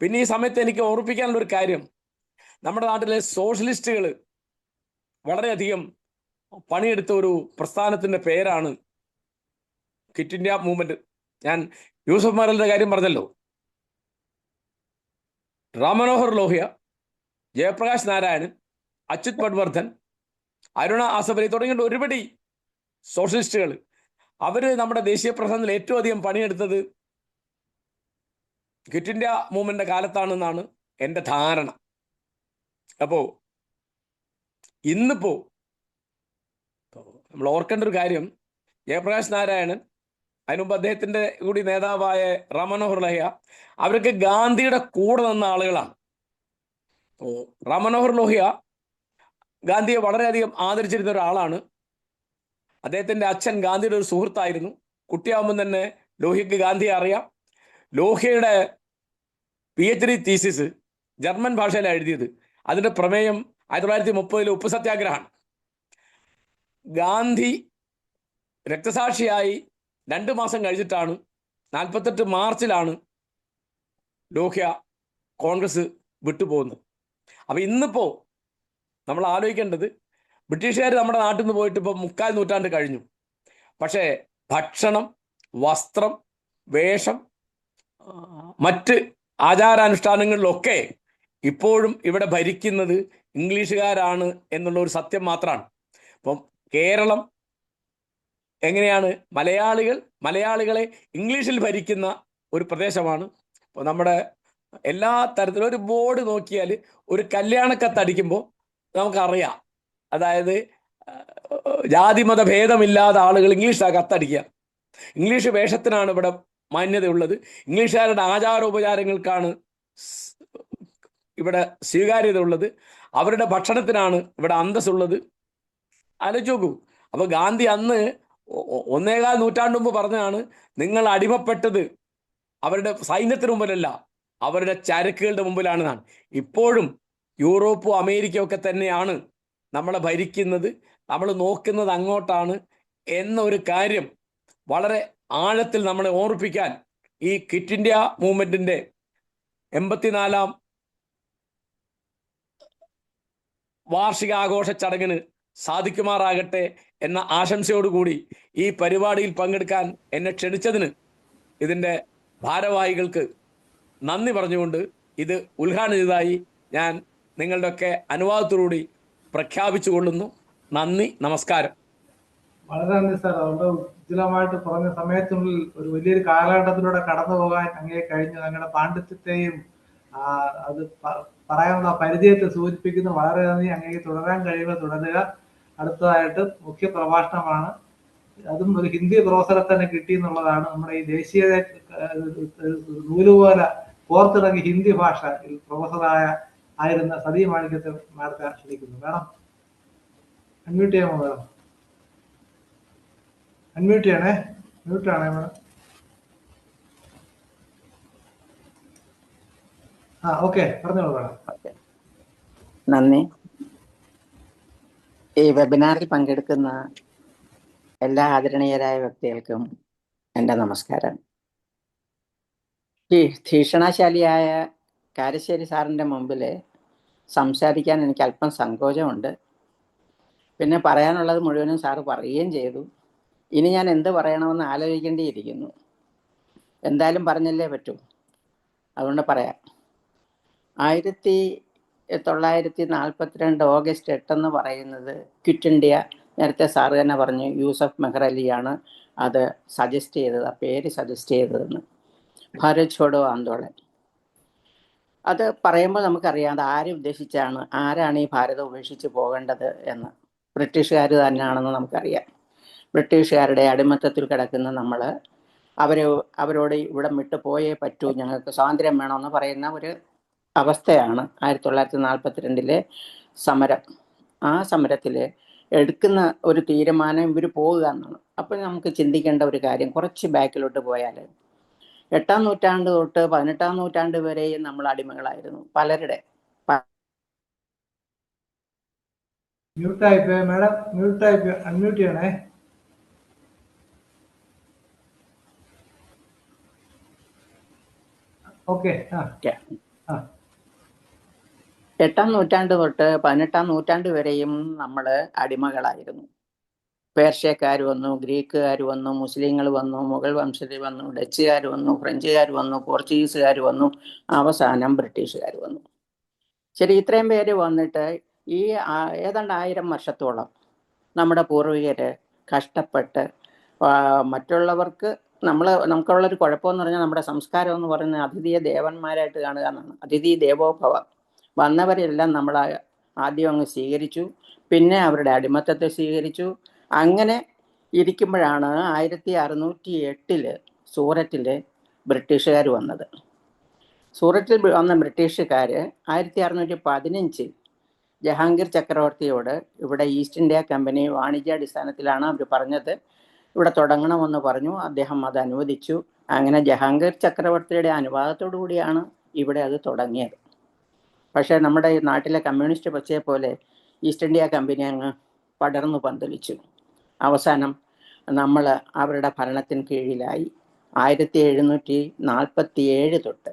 Speaker 4: പിന്നെ ഈ സമയത്ത് എനിക്ക് ഓർമ്മിപ്പിക്കാനുള്ള ഒരു കാര്യം, നമ്മുടെ നാട്ടിലെ സോഷ്യലിസ്റ്റുകൾ വളരെയധികം പണിയെടുത്ത ഒരു പ്രസ്ഥാനത്തിന്റെ പേരാണ് ക്വിറ്റ് ഇന്ത്യ മൂവ്മെന്റ്. ഞാൻ യൂസഫ് മറലിന്റെ കാര്യം പറഞ്ഞല്ലോ. റാം മനോഹർ ലോഹ്യ, ജയപ്രകാശ് നാരായണൻ, അച്യുത് പട്വർദ്ധൻ, അരുണ ആസഫലി തുടങ്ങിയ ഒരുപടി സോഷ്യലിസ്റ്റുകൾ അവർ നമ്മുടെ ദേശീയ പ്രസ്ഥാനത്തിൽ ഏറ്റവും അധികം പണിയെടുത്തത് ക്വിറ്റ് ഇന്ത്യ മൂവ്മെന്റിന്റെ കാലത്താണെന്നാണ് എൻ്റെ ധാരണ. അപ്പോ ഇന്നിപ്പോ നമ്മൾ ഓർക്കേണ്ട ഒരു കാര്യം, ജയപ്രകാശ് നാരായണൻ, അതിനുമുമ്പ് അദ്ദേഹത്തിന്റെ കൂടി നേതാവായ റാം മനോഹർ ലോഹ്യ, അവർക്ക് ഗാന്ധിയുടെ കൂടെ നിന്ന ആളുകളാണ്. റാം മനോഹർ ലോഹ്യ ഗാന്ധിയെ വളരെയധികം ആദരിച്ചിരുന്ന ഒരാളാണ്. അദ്ദേഹത്തിന്റെ അച്ഛൻ ഗാന്ധിയുടെ ഒരു സുഹൃത്തായിരുന്നു. കുട്ടിയാകുമ്പോൾ തന്നെ ലോഹ്യക്ക് ഗാന്ധിയെ അറിയാം. ലോഹ്യയുടെ PhD തീസിസ് ജർമ്മൻ ഭാഷയിലാണ് എഴുതിയത്. അതിന്റെ പ്രമേയം 1930 ഉപ്പ് സത്യാഗ്രഹമാണ്. ഗാന്ധി രക്തസാക്ഷിയായി 2 മാസം കഴിഞ്ഞിട്ടാണ്, 48 മാർച്ചിലാണ് ലോഹ്യ കോൺഗ്രസ് വിട്ടുപോകുന്നത്. അപ്പൊ ഇന്നിപ്പോ നമ്മൾ ആലോചിക്കേണ്ടത്, ബ്രിട്ടീഷുകാർ നമ്മുടെ നാട്ടിൽ നിന്ന് പോയിട്ട് ഇപ്പോൾ 3/4 നൂറ്റാണ്ട് കഴിഞ്ഞു. പക്ഷേ ഭക്ഷണം, വസ്ത്രം, വേഷം, മറ്റ് ആചാരാനുഷ്ഠാനങ്ങളിലൊക്കെ ഇപ്പോഴും ഇവിടെ ഭരിക്കുന്നത് ഇംഗ്ലീഷുകാരാണ് എന്നുള്ള ഒരു സത്യം മാത്രമാണ്. അപ്പം കേരളം എങ്ങനെയാണ് മലയാളികളെ ഇംഗ്ലീഷിൽ ഭരിക്കുന്ന ഒരു പ്രദേശമാണ്. ഇപ്പോൾ നമ്മുടെ എല്ലാ തരത്തിലും ഒരു ബോർഡ് നോക്കിയാൽ ഒരു കല്യാണക്കത്തടിക്കുമ്പോൾ നമുക്കറിയാം. അതായത് ജാതിമത ഭേദമില്ലാതെ ആളുകൾ ഇംഗ്ലീഷിലാണ് കത്തടിക്കുക. ഇംഗ്ലീഷ് വേഷത്തിനാണ് ഇവിടെ മാന്യതയുള്ളത്. ഇംഗ്ലീഷുകാരുടെ ആചാരോപചാരങ്ങൾക്കാണ് ഇവിടെ സ്വീകാര്യത ഉള്ളത്. അവരുടെ ഭക്ഷണത്തിനാണ് ഇവിടെ അന്തസ്സുള്ളത്. ആലോചിച്ച് നോക്കൂ. അപ്പോൾ ഗാന്ധി അന്ന് 1.25 നൂറ്റാണ്ട് മുമ്പ് പറഞ്ഞതാണ്, നിങ്ങൾ അടിമപ്പെട്ടത് അവരുടെ സൈന്യത്തിന് മുമ്പിലല്ല, അവരുടെ ചരക്കുകളുടെ മുമ്പിലാണെന്നാണ്. ഇപ്പോഴും യൂറോപ്പും അമേരിക്കയും ഒക്കെ തന്നെയാണ് നമ്മളെ ഭരിക്കുന്നത്, നമ്മൾ നോക്കുന്നത് അങ്ങോട്ടാണ് എന്നൊരു കാര്യം വളരെ ആഴത്തിൽ നമ്മളെ ഓർമ്മിപ്പിക്കാൻ ഈ ക്വിറ്റ് ഇന്ത്യ മൂവ്മെന്റിന്റെ 84ാം വാർഷികാഘോഷ ചടങ്ങിന് സാധിക്കുമാറാകട്ടെ എന്ന ആശംസയോടുകൂടി ഈ പരിപാടിയിൽ പങ്കെടുക്കാൻ എന്നെ ക്ഷണിച്ചതിന് ഇതിൻ്റെ ഭാരവാഹികൾക്ക് നന്ദി പറഞ്ഞുകൊണ്ട് ഇത് ഉദ്ഘാടനം ചെയ്തതായി ഞാൻ നിങ്ങളുടെയൊക്കെ അനുവാദത്തോടുകൂടി പ്രഖ്യാപിച്ചു കൊള്ളുന്നു. നന്ദി, നമസ്കാരം.
Speaker 2: വളരെ നന്ദി സാർ. വളരെ ഉജ്ജ്വലമായിട്ട് പറഞ്ഞ സമയത്തിനുള്ളിൽ ഒരു വലിയൊരു കാലഘട്ടത്തിലൂടെ കടന്നു പോകാൻ അങ്ങേ കഴിഞ്ഞു. ഞങ്ങളുടെ പാണ്ഡിത്യത്തെയും അത് പറയാനുള്ള പരിചയത്തെ സൂചിപ്പിക്കുന്നു. വളരെ നന്ദി. അങ്ങേക്ക് തുടരാൻ കഴിയുമ്പോൾ തുടരുക. അടുത്തതായിട്ട് മുഖ്യ പ്രഭാഷണമാണ്. അതും ഒരു ഹിന്ദി പ്രൊഫസറെ തന്നെ കിട്ടി എന്നുള്ളതാണ്. നമ്മുടെ ഈ ദേശീയ നൂലുപോലെ കോർത്തിണങ്ങി ഹിന്ദി ഭാഷ പ്രൊഫസറായിരുന്ന സതി മാണിക്യത്തെ മാഡത്തെ ക്ഷണിക്കുന്നു. വേണം അൺമ്യൂട്ട് ചെയ്യാമോ മേഡം? അൺമ്യൂട്ട് ചെയ്യണേ. മ്യൂട്ടാണേ മേഡം. ഓക്കെ, പറഞ്ഞോളൂ മേഡം.
Speaker 5: നന്ദി. ഈ വെബിനാറിൽ പങ്കെടുക്കുന്ന എല്ലാ ആദരണീയരായ വ്യക്തികൾക്കും എൻ്റെ നമസ്കാരം. ഈ ഭീഷണശാലിയായ കാരശ്ശേരി സാറിൻ്റെ മുമ്പിൽ സംസാരിക്കാൻ എനിക്ക് അല്പം സങ്കോചമുണ്ട്. പിന്നെ പറയാനുള്ളത് മുഴുവനും സാറ് പറയുകയും ചെയ്തു. ഇനി ഞാൻ എന്ത് പറയണമെന്ന് ആലോചിക്കേണ്ടിയിരിക്കുന്നു. എന്തായാലും പറഞ്ഞല്ലേ പറ്റൂ, അതുകൊണ്ട് പറയാം. 1942 ഓഗസ്റ്റ് 8 പറയുന്നത് ക്വിറ്റ് ഇന്ത്യ. നേരത്തെ സാറ് തന്നെ പറഞ്ഞു, യൂസഫ് മെഹർ അലിയാണ് അത് സജസ്റ്റ് ചെയ്തത്, ആ പേര് സജസ്റ്റ് ചെയ്തതെന്ന്. ഭാരത് ഛോഡോ ആന്തോളൻ. അത് പറയുമ്പോൾ നമുക്കറിയാം അത് ആരെ ഉദ്ദേശിച്ചാണ്, ആരാണ് ഈ ഭാരതം ഉപേക്ഷിച്ച് പോകേണ്ടത് എന്ന്. ബ്രിട്ടീഷുകാർ തന്നെയാണെന്ന് നമുക്കറിയാം. ബ്രിട്ടീഷുകാരുടെ അടിമത്തത്തിൽ കിടക്കുന്ന നമ്മൾ അവരോട് ഇവിടം വിട്ടു പോയേ പറ്റൂ, ഞങ്ങൾക്ക് സ്വാതന്ത്ര്യം വേണമെന്ന് പറയുന്ന ഒരു അവസ്ഥയാണ് 1942 സമരം. ആ സമരത്തിൽ എടുക്കുന്ന ഒരു തീരുമാനം ഇവർ പോവുക എന്നാണ്. അപ്പോൾ നമുക്ക് ചിന്തിക്കേണ്ട ഒരു കാര്യം, കുറച്ച് ബാക്കിലോട്ട് പോയാൽ 8-ാം നൂറ്റാണ്ട് തൊട്ട് 18-ാം നൂറ്റാണ്ട് വരെയും നമ്മൾ അടിമകളായിരുന്നു പലരുടെ.
Speaker 2: മേഡം മ്യൂട്ടായി, അൺമ്യൂട്ട് ചെയ്യണേ. ഓക്കെ.
Speaker 5: 8-ാം നൂറ്റാണ്ട് തൊട്ട് 18-ാം നൂറ്റാണ്ട് വരെയും നമ്മൾ അടിമകളായിരുന്നു. പേർഷ്യക്കാർ വന്നു, ഗ്രീക്കുകാർ വന്നു, മുസ്ലിങ്ങൾ വന്നു, മുഗൾ വംശജർ വന്നു, ഡച്ചുകാർ വന്നു, ഫ്രഞ്ചുകാർ വന്നു, പോർച്ചുഗീസുകാർ വന്നു, അവസാനം ബ്രിട്ടീഷുകാർ വന്നു. ശരി, ഇത്രയും പേര് വന്നിട്ട് ഈ ഏതാണ്ട് 1000 വർഷത്തോളം നമ്മുടെ പൂർവികർ കഷ്ടപ്പെട്ട് മറ്റുള്ളവർക്ക് നമുക്കുള്ളൊരു കുഴപ്പമെന്ന് പറഞ്ഞാൽ നമ്മുടെ സംസ്കാരം എന്ന് പറയുന്നത് അതിഥിയെ ദേവന്മാരായിട്ട് കാണുക എന്നാണ്. അതിഥി ദേവോഭവ. വന്നവരെല്ലാം നമ്മൾ ആദ്യം അങ്ങ് സ്വീകരിച്ചു, പിന്നെ അവരുടെ അടിമത്തത്തെ സ്വീകരിച്ചു. അങ്ങനെ ഇരിക്കുമ്പോഴാണ് 1608 സൂററ്റിൽ ബ്രിട്ടീഷുകാർ വന്നത്. സൂററ്റിൽ വന്ന ബ്രിട്ടീഷുകാർ 1615 ജഹാംഗീർ ചക്രവർത്തിയോട് ഇവിടെ ഈസ്റ്റ് ഇന്ത്യ കമ്പനി വാണിജ്യാടിസ്ഥാനത്തിലാണ് അവർ പറഞ്ഞത്, ഇവിടെ തുടങ്ങണമെന്ന് പറഞ്ഞു. അദ്ദേഹം അത് അനുവദിച്ചു. അങ്ങനെ ജഹാംഗീർ ചക്രവർത്തിയുടെ അനുവാദത്തോടു കൂടിയാണ് ഇവിടെ അത് തുടങ്ങിയത്. പക്ഷേ നമ്മുടെ നാട്ടിലെ കമ്മ്യൂണിസ്റ്റ് പച്ചയെ പോലെ ഈസ്റ്റ് ഇന്ത്യ കമ്പനി അങ്ങ് പടർന്നു പന്തലിച്ചു. അവസാനം നമ്മൾ അവരുടെ ഭരണത്തിന് കീഴിലായി. 1747 തൊട്ട്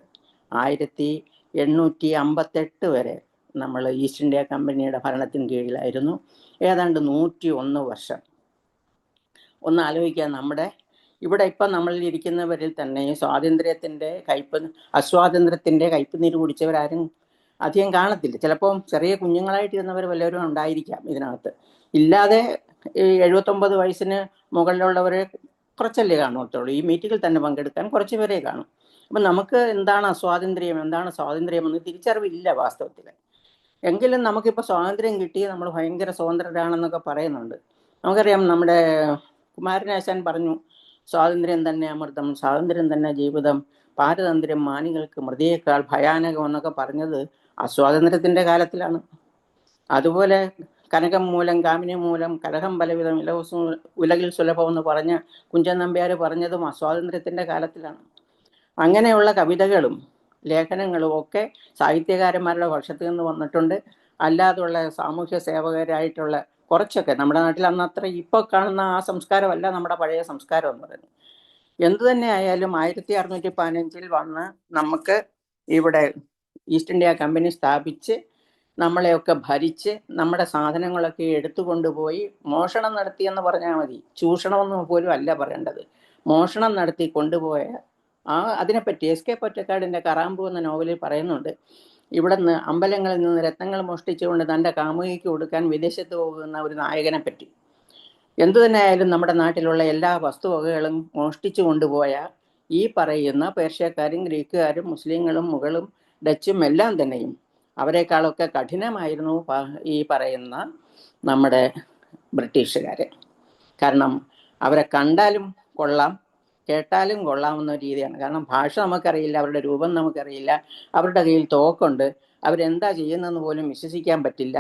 Speaker 5: 1858 വരെ നമ്മൾ ഈസ്റ്റ് ഇന്ത്യ കമ്പനിയുടെ ഭരണത്തിന് കീഴിലായിരുന്നു. ഏതാണ്ട് 101 വർഷം. ഒന്ന് ആലോചിക്കുക, നമ്മുടെ ഇവിടെ ഇപ്പം നമ്മളിൽ ഇരിക്കുന്നവരിൽ തന്നെ സ്വാതന്ത്ര്യത്തിൻ്റെ അസ്വാതന്ത്ര്യത്തിൻ്റെ കയ്പ് നീര് കുടിച്ചവരാരും അധികം കാണത്തില്ല. ചിലപ്പോൾ ചെറിയ കുഞ്ഞുങ്ങളായിട്ടിരുന്നവർ വല്ലവരും ഉണ്ടായിരിക്കാം ഇതിനകത്ത്. ഇല്ലാതെ 79 വയസ്സിന് മുകളിലുള്ളവരെ കുറച്ചല്ലേ കാണത്തുള്ളൂ. ഈ മീറ്റിങ്ങിൽ തന്നെ പങ്കെടുക്കാൻ കുറച്ച് പേരെ കാണും. അപ്പം നമുക്ക് എന്താണ് അസ്വാതന്ത്ര്യം, എന്താണ് സ്വാതന്ത്ര്യം എന്ന് തിരിച്ചറിവില്ല വാസ്തവത്തിൽ. എങ്കിലും നമുക്കിപ്പോൾ സ്വാതന്ത്ര്യം കിട്ടി, നമ്മൾ ഭയങ്കര സ്വതന്ത്രരാണെന്നൊക്കെ പറയുന്നുണ്ട്. നമുക്കറിയാം, നമ്മുടെ കുമാരനാശാൻ പറഞ്ഞു, സ്വാതന്ത്ര്യം തന്നെ അമൃതം, സ്വാതന്ത്ര്യം തന്നെ ജീവിതം, പാരതന്ത്ര്യം മാനികൾക്ക് മൃതിയേക്കാൾ ഭയാനകം എന്നൊക്കെ പറഞ്ഞത് അസ്വാതന്ത്ര്യത്തിൻ്റെ കാലത്തിലാണ്. അതുപോലെ കനകം മൂലം കാമിനി മൂലം കലഹം പലവിധം ഉലകിൽ സുലഭം എന്ന് പറഞ്ഞ കുഞ്ചൻ നമ്പ്യാർ പറഞ്ഞതും അസ്വാതന്ത്ര്യത്തിൻ്റെ കാലത്തിലാണ്. അങ്ങനെയുള്ള കവിതകളും ലേഖനങ്ങളും ഒക്കെ സാഹിത്യകാരന്മാരുടെ പക്ഷത്ത് നിന്ന് വന്നിട്ടുണ്ട്. അല്ലാതുള്ള സാമൂഹ്യ സേവകരായിട്ടുള്ള കുറച്ചൊക്കെ നമ്മുടെ നാട്ടിൽ അന്ന് അത്ര ഇപ്പോൾ കാണുന്ന ആ സംസ്കാരമല്ല നമ്മുടെ പഴയ സംസ്കാരം എന്ന് പറയുന്നത്. എന്തു തന്നെ ആയാലും 1615 വന്ന് നമുക്ക് ഇവിടെ ഈസ്റ്റ് ഇന്ത്യ കമ്പനി സ്ഥാപിച്ച് നമ്മളെയൊക്കെ ഭരിച്ച് നമ്മുടെ സാധനങ്ങളൊക്കെ എടുത്തുകൊണ്ടുപോയി മോഷണം നടത്തിയെന്ന് പറഞ്ഞാൽ മതി, ചൂഷണമെന്ന് പോലും അല്ല പറയേണ്ടത്, മോഷണം നടത്തി കൊണ്ടുപോയ അതിനെപ്പറ്റി എസ്.കെ. പൊറ്റക്കാടിൻ്റെ കറാമ്പു എന്ന നോവലിൽ പറയുന്നുണ്ട്. ഇവിടെ നിന്ന് അമ്പലങ്ങളിൽ നിന്ന് രത്നങ്ങൾ മോഷ്ടിച്ചുകൊണ്ട് തൻ്റെ കാമുകിക്ക് കൊടുക്കാൻ വിദേശത്ത് പോകുന്ന ഒരു നായകനെ പറ്റി. എന്തു തന്നെ ആയാലും നമ്മുടെ നാട്ടിലുള്ള എല്ലാ വസ്തുവകകളും മോഷ്ടിച്ചു കൊണ്ടുപോയ ഈ പറയുന്ന പേർഷ്യക്കാരും ഗ്രീക്കുകാരും മുസ്ലിങ്ങളും മുഗളും ഡച്ചും എല്ലാം തന്നെയും അവരെക്കാളൊക്കെ കഠിനമായിരുന്നു ഈ പറയുന്ന നമ്മുടെ ബ്രിട്ടീഷുകാർ. കാരണം അവരെ കണ്ടാലും കൊള്ളാം, കേട്ടാലും കൊള്ളാവുന്ന രീതിയാണ്. കാരണം ഭാഷ നമുക്കറിയില്ല, അവരുടെ രൂപം നമുക്കറിയില്ല, അവരുടെ കയ്യിൽ തോക്കുണ്ട്, അവരെന്താ ചെയ്യുന്നതെന്ന് പോലും വിശ്വസിക്കാൻ പറ്റില്ല.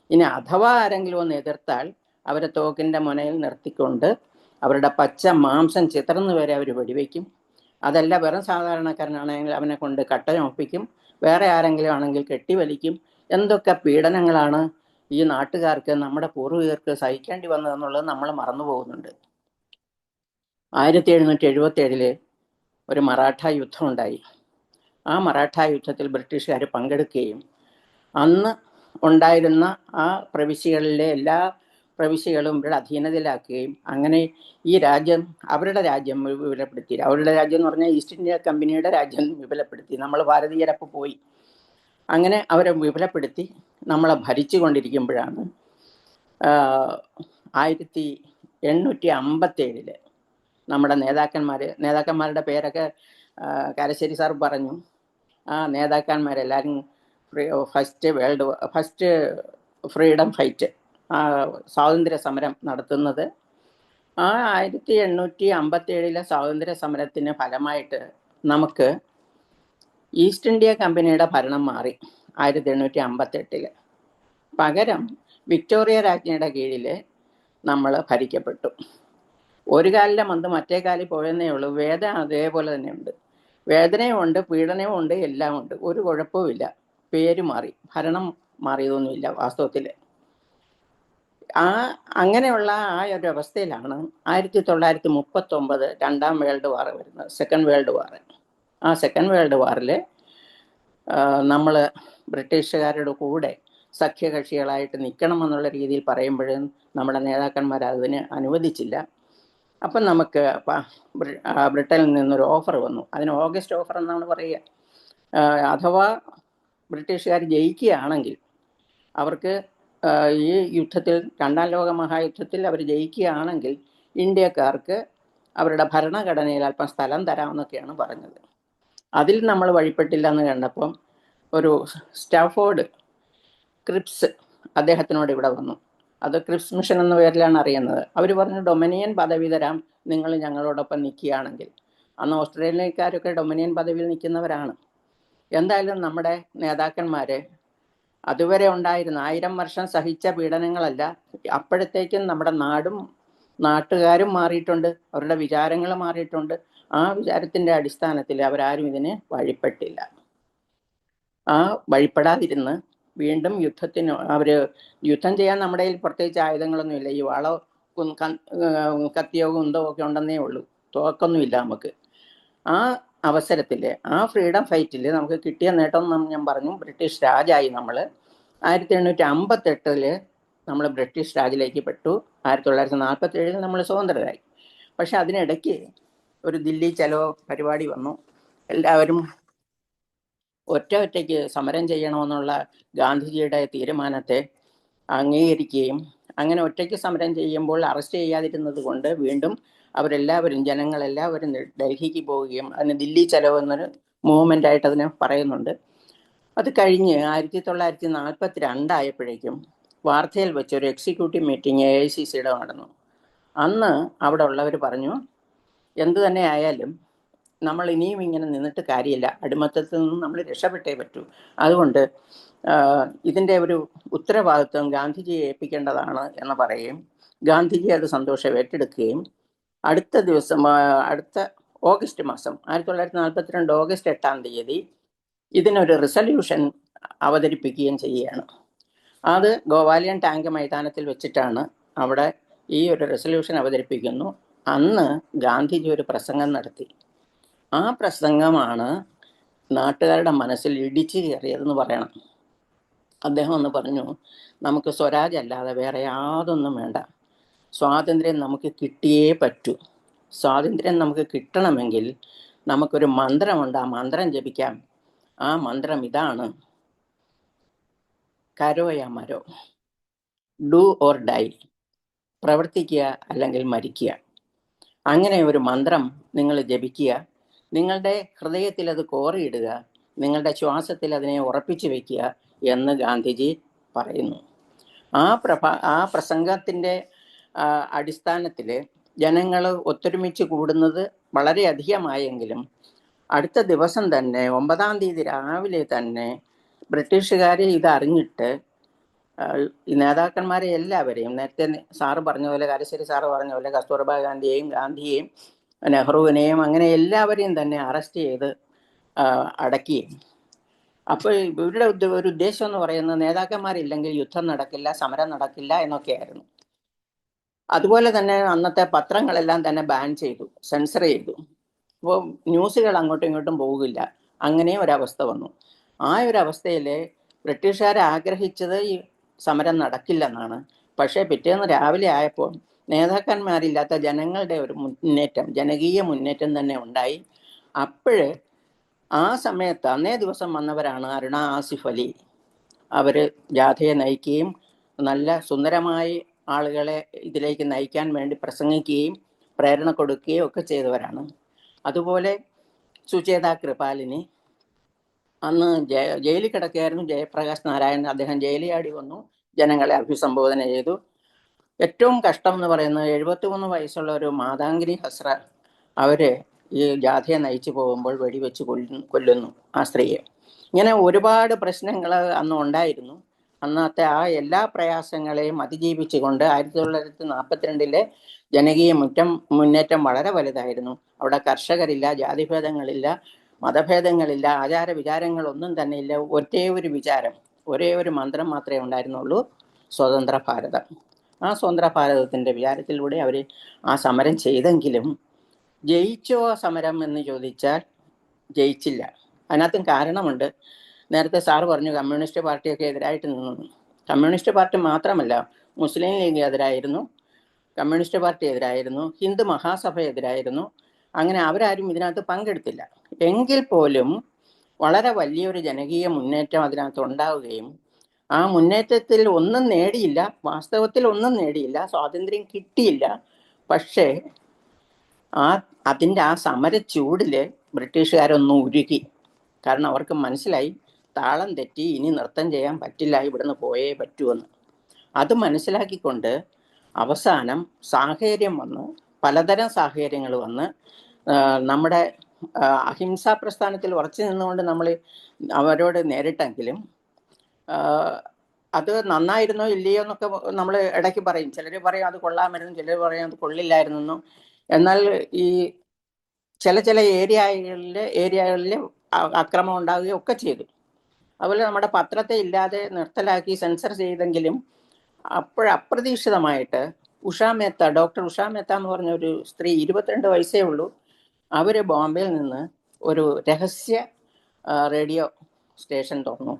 Speaker 5: ഇനി അഥവാ ആരെങ്കിലും ഒന്ന് എതിർത്താൽ അവരെ തോക്കിൻ്റെ മുനയിൽ നിർത്തിക്കൊണ്ട് അവരുടെ പച്ച മാംസം ചിതർന്നു വരെ അവർ വെടിവെക്കും. അതല്ല വെറും സാധാരണക്കാരനാണെങ്കിൽ അവനെ കൊണ്ട് കട്ടയൊപ്പിക്കും, വേറെ ആരെങ്കിലും ആണെങ്കിൽ കെട്ടിവലിക്കും. എന്തൊക്കെ പീഡനങ്ങളാണ് ഈ നാട്ടുകാർക്ക്, നമ്മുടെ പൂർവികർക്ക് സഹിക്കേണ്ടി വന്നതെന്നുള്ളത് നമ്മൾ മറന്നു പോകുന്നുണ്ട്. 1777 ഒരു മറാഠ യുദ്ധം ഉണ്ടായി. ആ മറാഠ യുദ്ധത്തിൽ ബ്രിട്ടീഷുകാർ പങ്കെടുക്കുകയും അന്ന് ഉണ്ടായിരുന്ന ആ പ്രവിശ്യകളിലെ എല്ലാ പ്രവിശ്യകളും ഇവരുടെ അധീനതയിലാക്കുകയും അങ്ങനെ ഈ രാജ്യം, അവരുടെ രാജ്യം വിപുലപ്പെടുത്തി. അവരുടെ രാജ്യം എന്ന് പറഞ്ഞാൽ ഈസ്റ്റ് ഇന്ത്യ കമ്പനിയുടെ രാജ്യം വിപുലപ്പെടുത്തി. നമ്മൾ ഭാരതീയരപ്പോൾ പോയി. അങ്ങനെ അവരെ വിപുലപ്പെടുത്തി നമ്മളെ ഭരിച്ചു കൊണ്ടിരിക്കുമ്പോഴാണ് 1857 നമ്മുടെ നേതാക്കന്മാരുടെ പേരൊക്കെ കാരശ്ശേരി സാർ പറഞ്ഞു. ആ നേതാക്കന്മാരെല്ലാവരും ഫസ്റ്റ് ഫ്രീഡം ഫൈറ്റ്, സ്വാതന്ത്ര്യ സമരം നടത്തുന്നത്. ആ 1857 സ്വാതന്ത്ര്യ സമരത്തിന് ഫലമായിട്ട് നമുക്ക് ഈസ്റ്റ് ഇന്ത്യ കമ്പനിയുടെ ഭരണം മാറി 1858. പകരം വിക്ടോറിയ രാജ്ഞിയുടെ കീഴിൽ നമ്മൾ ഭരിക്കപ്പെട്ടു. ഒരു കാലിലെ മന്ത് മറ്റേ കാലിൽ പോയെന്നേ ഉള്ളൂ. വേദന അതേപോലെ തന്നെയുണ്ട്, വേദനയും പീഡനവും ഉണ്ട്, എല്ലാം ഉണ്ട്, ഒരു കുഴപ്പവുമില്ല. പേര് മാറി, ഭരണം മാറിയതൊന്നുമില്ല വാസ്തവത്തിൽ. അങ്ങനെയുള്ള ആ ഒരു അവസ്ഥയിലാണ് 1939 രണ്ടാം വേൾഡ് വാർ വരുന്നത്, സെക്കൻഡ് വേൾഡ് വാർ. ആ സെക്കൻഡ് വേൾഡ് വാറിൽ നമ്മൾ ബ്രിട്ടീഷുകാരുടെ കൂടെ സഖ്യകക്ഷികളായിട്ട് നിൽക്കണമെന്നുള്ള രീതിയിൽ പറയുമ്പോഴും നമ്മുടെ നേതാക്കന്മാർ അതിന് അനുവദിച്ചില്ല. അപ്പം നമുക്ക് ബ്രിട്ടനിൽ നിന്നൊരു ഓഫർ വന്നു. അതിന് ഓഗസ്റ്റ് ഓഫർ എന്നാണ് പറയുക. അഥവാ ബ്രിട്ടീഷുകാർ ജയിക്കുകയാണെങ്കിൽ അവർക്ക് ഈ യുദ്ധത്തിൽ, രണ്ടാം ലോക മഹായുദ്ധത്തിൽ അവർ ജയിക്കുകയാണെങ്കിൽ ഇന്ത്യക്കാർക്ക് അവരുടെ ഭരണഘടനയിൽ അല്പം സ്ഥലം തരാമെന്നൊക്കെയാണ് പറഞ്ഞത്. അതിൽ നമ്മൾ വഴിപ്പെട്ടില്ല എന്ന് കണ്ടപ്പം ഒരു സ്റ്റാഫോർഡ് ക്രിപ്സ് അദ്ദേഹത്തിനോട് ഇവിടെ വന്നു. അത് ക്രിപ്സ് മിഷൻ എന്ന പേരിലാണ് അറിയുന്നത്. അവർ പറഞ്ഞു, ഡൊമിനിയൻ പദവി തരാം നിങ്ങൾ ഞങ്ങളോടൊപ്പം നിൽക്കുകയാണെങ്കിൽ. അന്ന് ഓസ്ട്രേലിയക്കാരൊക്കെ ഡൊമിനിയൻ പദവിയിൽ നിൽക്കുന്നവരാണ്. എന്തായാലും നമ്മുടെ നേതാക്കന്മാർ അതുവരെ ഉണ്ടായിരുന്ന 1000 വർഷം സഹിച്ച പീഡനങ്ങളല്ല, അപ്പോഴത്തേക്കും നമ്മുടെ നാടും നാട്ടുകാരും മാറിയിട്ടുണ്ട്, അവരുടെ വിചാരങ്ങൾ മാറിയിട്ടുണ്ട്. ആ വിചാരത്തിൻ്റെ അടിസ്ഥാനത്തിൽ അവരാരും ഇതിന് വഴിപ്പെട്ടില്ല. ആ വഴിപ്പെടാതിരുന്ന് വീണ്ടും യുദ്ധത്തിന് യുദ്ധം ചെയ്യാൻ നമ്മുടെ കയ്യിൽ പ്രത്യേകിച്ച് ആയുധങ്ങളൊന്നുമില്ല. ഈ വളോ കത്തിയോ കുന്തോ ഒക്കെ ഉണ്ടെന്നേ ഉള്ളൂ, തോക്കൊന്നുമില്ല നമുക്ക്. ആ അവസരത്തിൽ ആ ഫ്രീഡം ഫൈറ്റിൽ നമുക്ക് കിട്ടിയ നേട്ടം ഞാൻ പറഞ്ഞു, ബ്രിട്ടീഷ് രാജായി. നമ്മൾ 1858 നമ്മൾ ബ്രിട്ടീഷ് രാജിലേക്ക് പെട്ടു. 1947 നമ്മൾ സ്വതന്ത്രരായി. പക്ഷെ അതിനിടയ്ക്ക് ഒരു ദില്ലി ചലോ പരിപാടി വന്നു. എല്ലാവരും ഒറ്റയ്ക്ക് സമരം ചെയ്യണമെന്നുള്ള ഗാന്ധിജിയുടെ തീരുമാനത്തെ അംഗീകരിക്കുകയും അങ്ങനെ ഒറ്റയ്ക്ക് സമരം ചെയ്യുമ്പോൾ അറസ്റ്റ് ചെയ്യാതിരുന്നത് കൊണ്ട് വീണ്ടും അവരെല്ലാവരും ജനങ്ങളെല്ലാവരും ഡൽഹിക്ക് പോവുകയും അതിന് ദില്ലി ചലോ എന്നൊരു മൂവ്മെൻ്റ് ആയിട്ട് അതിനെ പറയുന്നുണ്ട്. അത് കഴിഞ്ഞ് 1942 ആയപ്പോഴേക്കും വാർധയിൽ വെച്ചൊരു എക്സിക്യൂട്ടീവ് മീറ്റിംഗ് AICCയുടെ നടന്നു. അന്ന് അവിടെ ഉള്ളവർ പറഞ്ഞു, എന്തു തന്നെ ആയാലും നമ്മൾ ഇനിയും ഇങ്ങനെ നിന്നിട്ട് കാര്യമില്ല, അടിമത്തത്തിൽ നിന്നും നമ്മൾ രക്ഷപ്പെട്ടേ പറ്റൂ. അതുകൊണ്ട് ഇതിൻ്റെ ഒരു ഉത്തരവാദിത്വം ഗാന്ധിജിയെ ഏൽപ്പിക്കേണ്ടതാണ് എന്ന് പറയുകയും ഗാന്ധിജി അത് സന്തോഷം ഏറ്റെടുക്കുകയും അടുത്ത ഓഗസ്റ്റ് മാസം 1942 ഓഗസ്റ്റ് 8-ാം തീയതി ഇതിനൊരു റിസല്യൂഷൻ അവതരിപ്പിക്കുകയും ചെയ്യുകയാണ്. അത് ഗോവാലിയൻ ടാങ്ക് മൈതാനത്തിൽ വെച്ചിട്ടാണ് അവിടെ ഈ ഒരു റെസല്യൂഷൻ അവതരിപ്പിക്കുന്നു. അന്ന് ഗാന്ധിജി ഒരു പ്രസംഗം നടത്തി. ആ പ്രസംഗമാണ് നാട്ടുകാരുടെ മനസ്സിൽ ഇടിച്ചു കയറിയതെന്ന് പറയണം. അദ്ദേഹം ഒന്ന് പറഞ്ഞു, നമുക്ക് സ്വരാജ് അല്ലാതെ വേറെ യാതൊന്നും വേണ്ട, സ്വാതന്ത്ര്യം നമുക്ക് കിട്ടിയേ പറ്റൂ. സ്വാതന്ത്ര്യം നമുക്ക് കിട്ടണമെങ്കിൽ നമുക്കൊരു മന്ത്രമുണ്ട്, ആ മന്ത്രം ജപിക്കാം. ആ മന്ത്രം ഇതാണ്, കരോ യാ മരോ, ഡു ഓർ ഡൈ, പ്രവർത്തിക്കുക അല്ലെങ്കിൽ മരിക്കുക. അങ്ങനെ ഒരു മന്ത്രം നിങ്ങൾ ജപിക്കുക, നിങ്ങളുടെ ഹൃദയത്തിൽ അത് കോറിയിടുക, നിങ്ങളുടെ ശ്വാസത്തിൽ അതിനെ ഉറപ്പിച്ചു വയ്ക്കുക എന്ന് ഗാന്ധിജി പറയുന്നു. ആ പ്രസംഗത്തിൻ്റെ അടിസ്ഥാനത്തിൽ ജനങ്ങൾ ഒത്തൊരുമിച്ച് കൂടുന്നത് വളരെയധികമായെങ്കിലും അടുത്ത ദിവസം തന്നെ 9-ാം തീയതി രാവിലെ തന്നെ ബ്രിട്ടീഷുകാർ ഇതറിഞ്ഞിട്ട് ഈ നേതാക്കന്മാരെ എല്ലാവരെയും, നേരത്തെ സാറ് പറഞ്ഞ പോലെ, കാരശ്ശേരി സാറ് പറഞ്ഞ പോലെ, കസ്തൂർബാ ഗാന്ധിയെയും നെഹ്റുവിനെയും അങ്ങനെ എല്ലാവരെയും തന്നെ അറസ്റ്റ് ചെയ്ത് അടക്കുകയും. അപ്പോൾ ഇവരുടെ ഒരു ഉദ്ദേശം എന്ന് പറയുന്നത് നേതാക്കന്മാരില്ലെങ്കിൽ യുദ്ധം നടക്കില്ല, സമരം നടക്കില്ല എന്നൊക്കെയായിരുന്നു. അതുപോലെ തന്നെ അന്നത്തെ പത്രങ്ങളെല്ലാം തന്നെ ബാൻ ചെയ്തു, സെൻസർ ചെയ്തു. അപ്പോൾ ന്യൂസുകൾ അങ്ങോട്ടും ഇങ്ങോട്ടും പോകില്ല. അങ്ങനെ ഒരവസ്ഥ വന്നു. ആ ഒരു അവസ്ഥയിൽ ബ്രിട്ടീഷുകാർ ആഗ്രഹിച്ചത് ഈ സമരം നടക്കില്ലെന്നാണ്. പക്ഷേ പിറ്റേന്ന് രാവിലെ ആയപ്പോൾ നേതാക്കന്മാരില്ലാത്ത ജനങ്ങളുടെ ഒരു മുന്നേറ്റം, ജനകീയ മുന്നേറ്റം തന്നെ ഉണ്ടായി. അപ്പോഴ് ആ സമയത്ത് അന്നേ ദിവസം വന്നവരാണ് അരുണ ആസിഫ് അലി. അവർ ജാഥയെ നയിക്കുകയും നല്ല സുന്ദരമായി ആളുകളെ ഇതിലേക്ക് നയിക്കാൻ വേണ്ടി പ്രസംഗിക്കുകയും പ്രേരണ കൊടുക്കുകയും ഒക്കെ ചെയ്തവരാണ്. അതുപോലെ സുചേത കൃപാലിനി അന്ന് ജയിലിൽ കിടക്കുകയായിരുന്നു. ജയപ്രകാശ് നാരായണൻ, അദ്ദേഹം ജയിലിയാടി വന്നു, ജനങ്ങളെ അഭിസംബോധന ചെയ്തു. ഏറ്റവും കഷ്ടം എന്ന് പറയുന്നത് 73 വയസ്സുള്ള ഒരു മാതാംഗിനി ഹസ്ര, അവര് ഈ ജാഥയെ നയിച്ചു പോകുമ്പോൾ വെടിവെച്ച് കൊല്ലുന്നു ആ സ്ത്രീയെ. ഇങ്ങനെ ഒരുപാട് പ്രശ്നങ്ങൾ അന്ന് ഉണ്ടായിരുന്നു. അന്നത്തെ ആ എല്ലാ പ്രയാസങ്ങളെയും അതിജീവിച്ചുകൊണ്ട് 1942 ജനകീയ മുന്നേറ്റം വളരെ വലുതായിരുന്നു. അവിടെ കർഷകരില്ല, ജാതിഭേദങ്ങളില്ല, മതഭേദങ്ങളില്ല, ആചാര വിചാരങ്ങളൊന്നും തന്നെ ഇല്ല. ഒരേ ഒരു വിചാരം, ഒരേ ഒരു മന്ത്രം മാത്രമേ ഉണ്ടായിരുന്നുള്ളൂ, സ്വതന്ത്ര ഭാരതം. ആ സ്വതന്ത്ര ഭാരതത്തിൻ്റെ വിചാരത്തിലൂടെ അവർ ആ സമരം ചെയ്തെങ്കിലും ജയിച്ചോ ആ സമരം എന്ന് ചോദിച്ചാൽ ജയിച്ചില്ല. അതിനകത്തും കാരണമുണ്ട്. നേരത്തെ സാറ് പറഞ്ഞു കമ്മ്യൂണിസ്റ്റ് പാർട്ടിയൊക്കെ എതിരായിട്ട് നിന്നു. കമ്മ്യൂണിസ്റ്റ് പാർട്ടി മാത്രമല്ല, മുസ്ലിം ലീഗ് എതിരായിരുന്നു, കമ്മ്യൂണിസ്റ്റ് പാർട്ടി എതിരായിരുന്നു, ഹിന്ദു മഹാസഭ എതിരായിരുന്നു. അങ്ങനെ അവരാരും ഇതിനകത്ത് പങ്കെടുത്തില്ല. എങ്കിൽ പോലും വളരെ വലിയൊരു ജനകീയ മുന്നേറ്റം അതിനകത്ത് ഉണ്ടാവുകയും ആ മുന്നേറ്റത്തിൽ ഒന്നും നേടിയില്ല, വാസ്തവത്തിൽ ഒന്നും നേടിയില്ല, സ്വാതന്ത്ര്യം കിട്ടിയില്ല. പക്ഷേ അതിൻ്റെ ആ സമര ചൂടിൽ ബ്രിട്ടീഷുകാരൊന്ന് ഉരുകി. കാരണം അവർക്ക് മനസ്സിലായി താളം തെറ്റി, ഇനി നൃത്തം ചെയ്യാൻ പറ്റില്ല, ഇവിടുന്ന് പോയേ പറ്റുമെന്ന്. അത് മനസ്സിലാക്കിക്കൊണ്ട് അവസാനം സാഹചര്യം വന്ന്, പലതരം സാഹചര്യങ്ങൾ വന്ന്, നമ്മുടെ അഹിംസാ പ്രസ്ഥാനത്തിൽ ഉറച്ചു നിന്നുകൊണ്ട് നമ്മൾ അവരോട് നേരിട്ടെങ്കിലും അത് നന്നായിരുന്നോ ഇല്ലയോ എന്നൊക്കെ നമ്മൾ ഇടയ്ക്ക് പറയും. ചിലർ പറയും അത് കൊള്ളാമായിരുന്നു, ചിലർ പറയും അത് കൊള്ളില്ലായിരുന്നെന്നും. എന്നാൽ ഈ ചില ഏരിയകളിൽ അക്രമം ഉണ്ടാവുകയും ഒക്കെ ചെയ്തു. അതുപോലെ നമ്മുടെ പത്രത്തെ ഇല്ലാതെ നിർത്തലാക്കി സെൻസർ ചെയ്തെങ്കിലും അപ്രതീക്ഷിതമായിട്ട് ഡോക്ടർ ഉഷാ മേത്ത എന്ന് പറഞ്ഞ ഒരു സ്ത്രീ, 22 വയസ്സേ ഉള്ളൂ, അവർ ബോംബെയിൽ നിന്ന് ഒരു രഹസ്യ റേഡിയോ സ്റ്റേഷൻ തുറന്നു.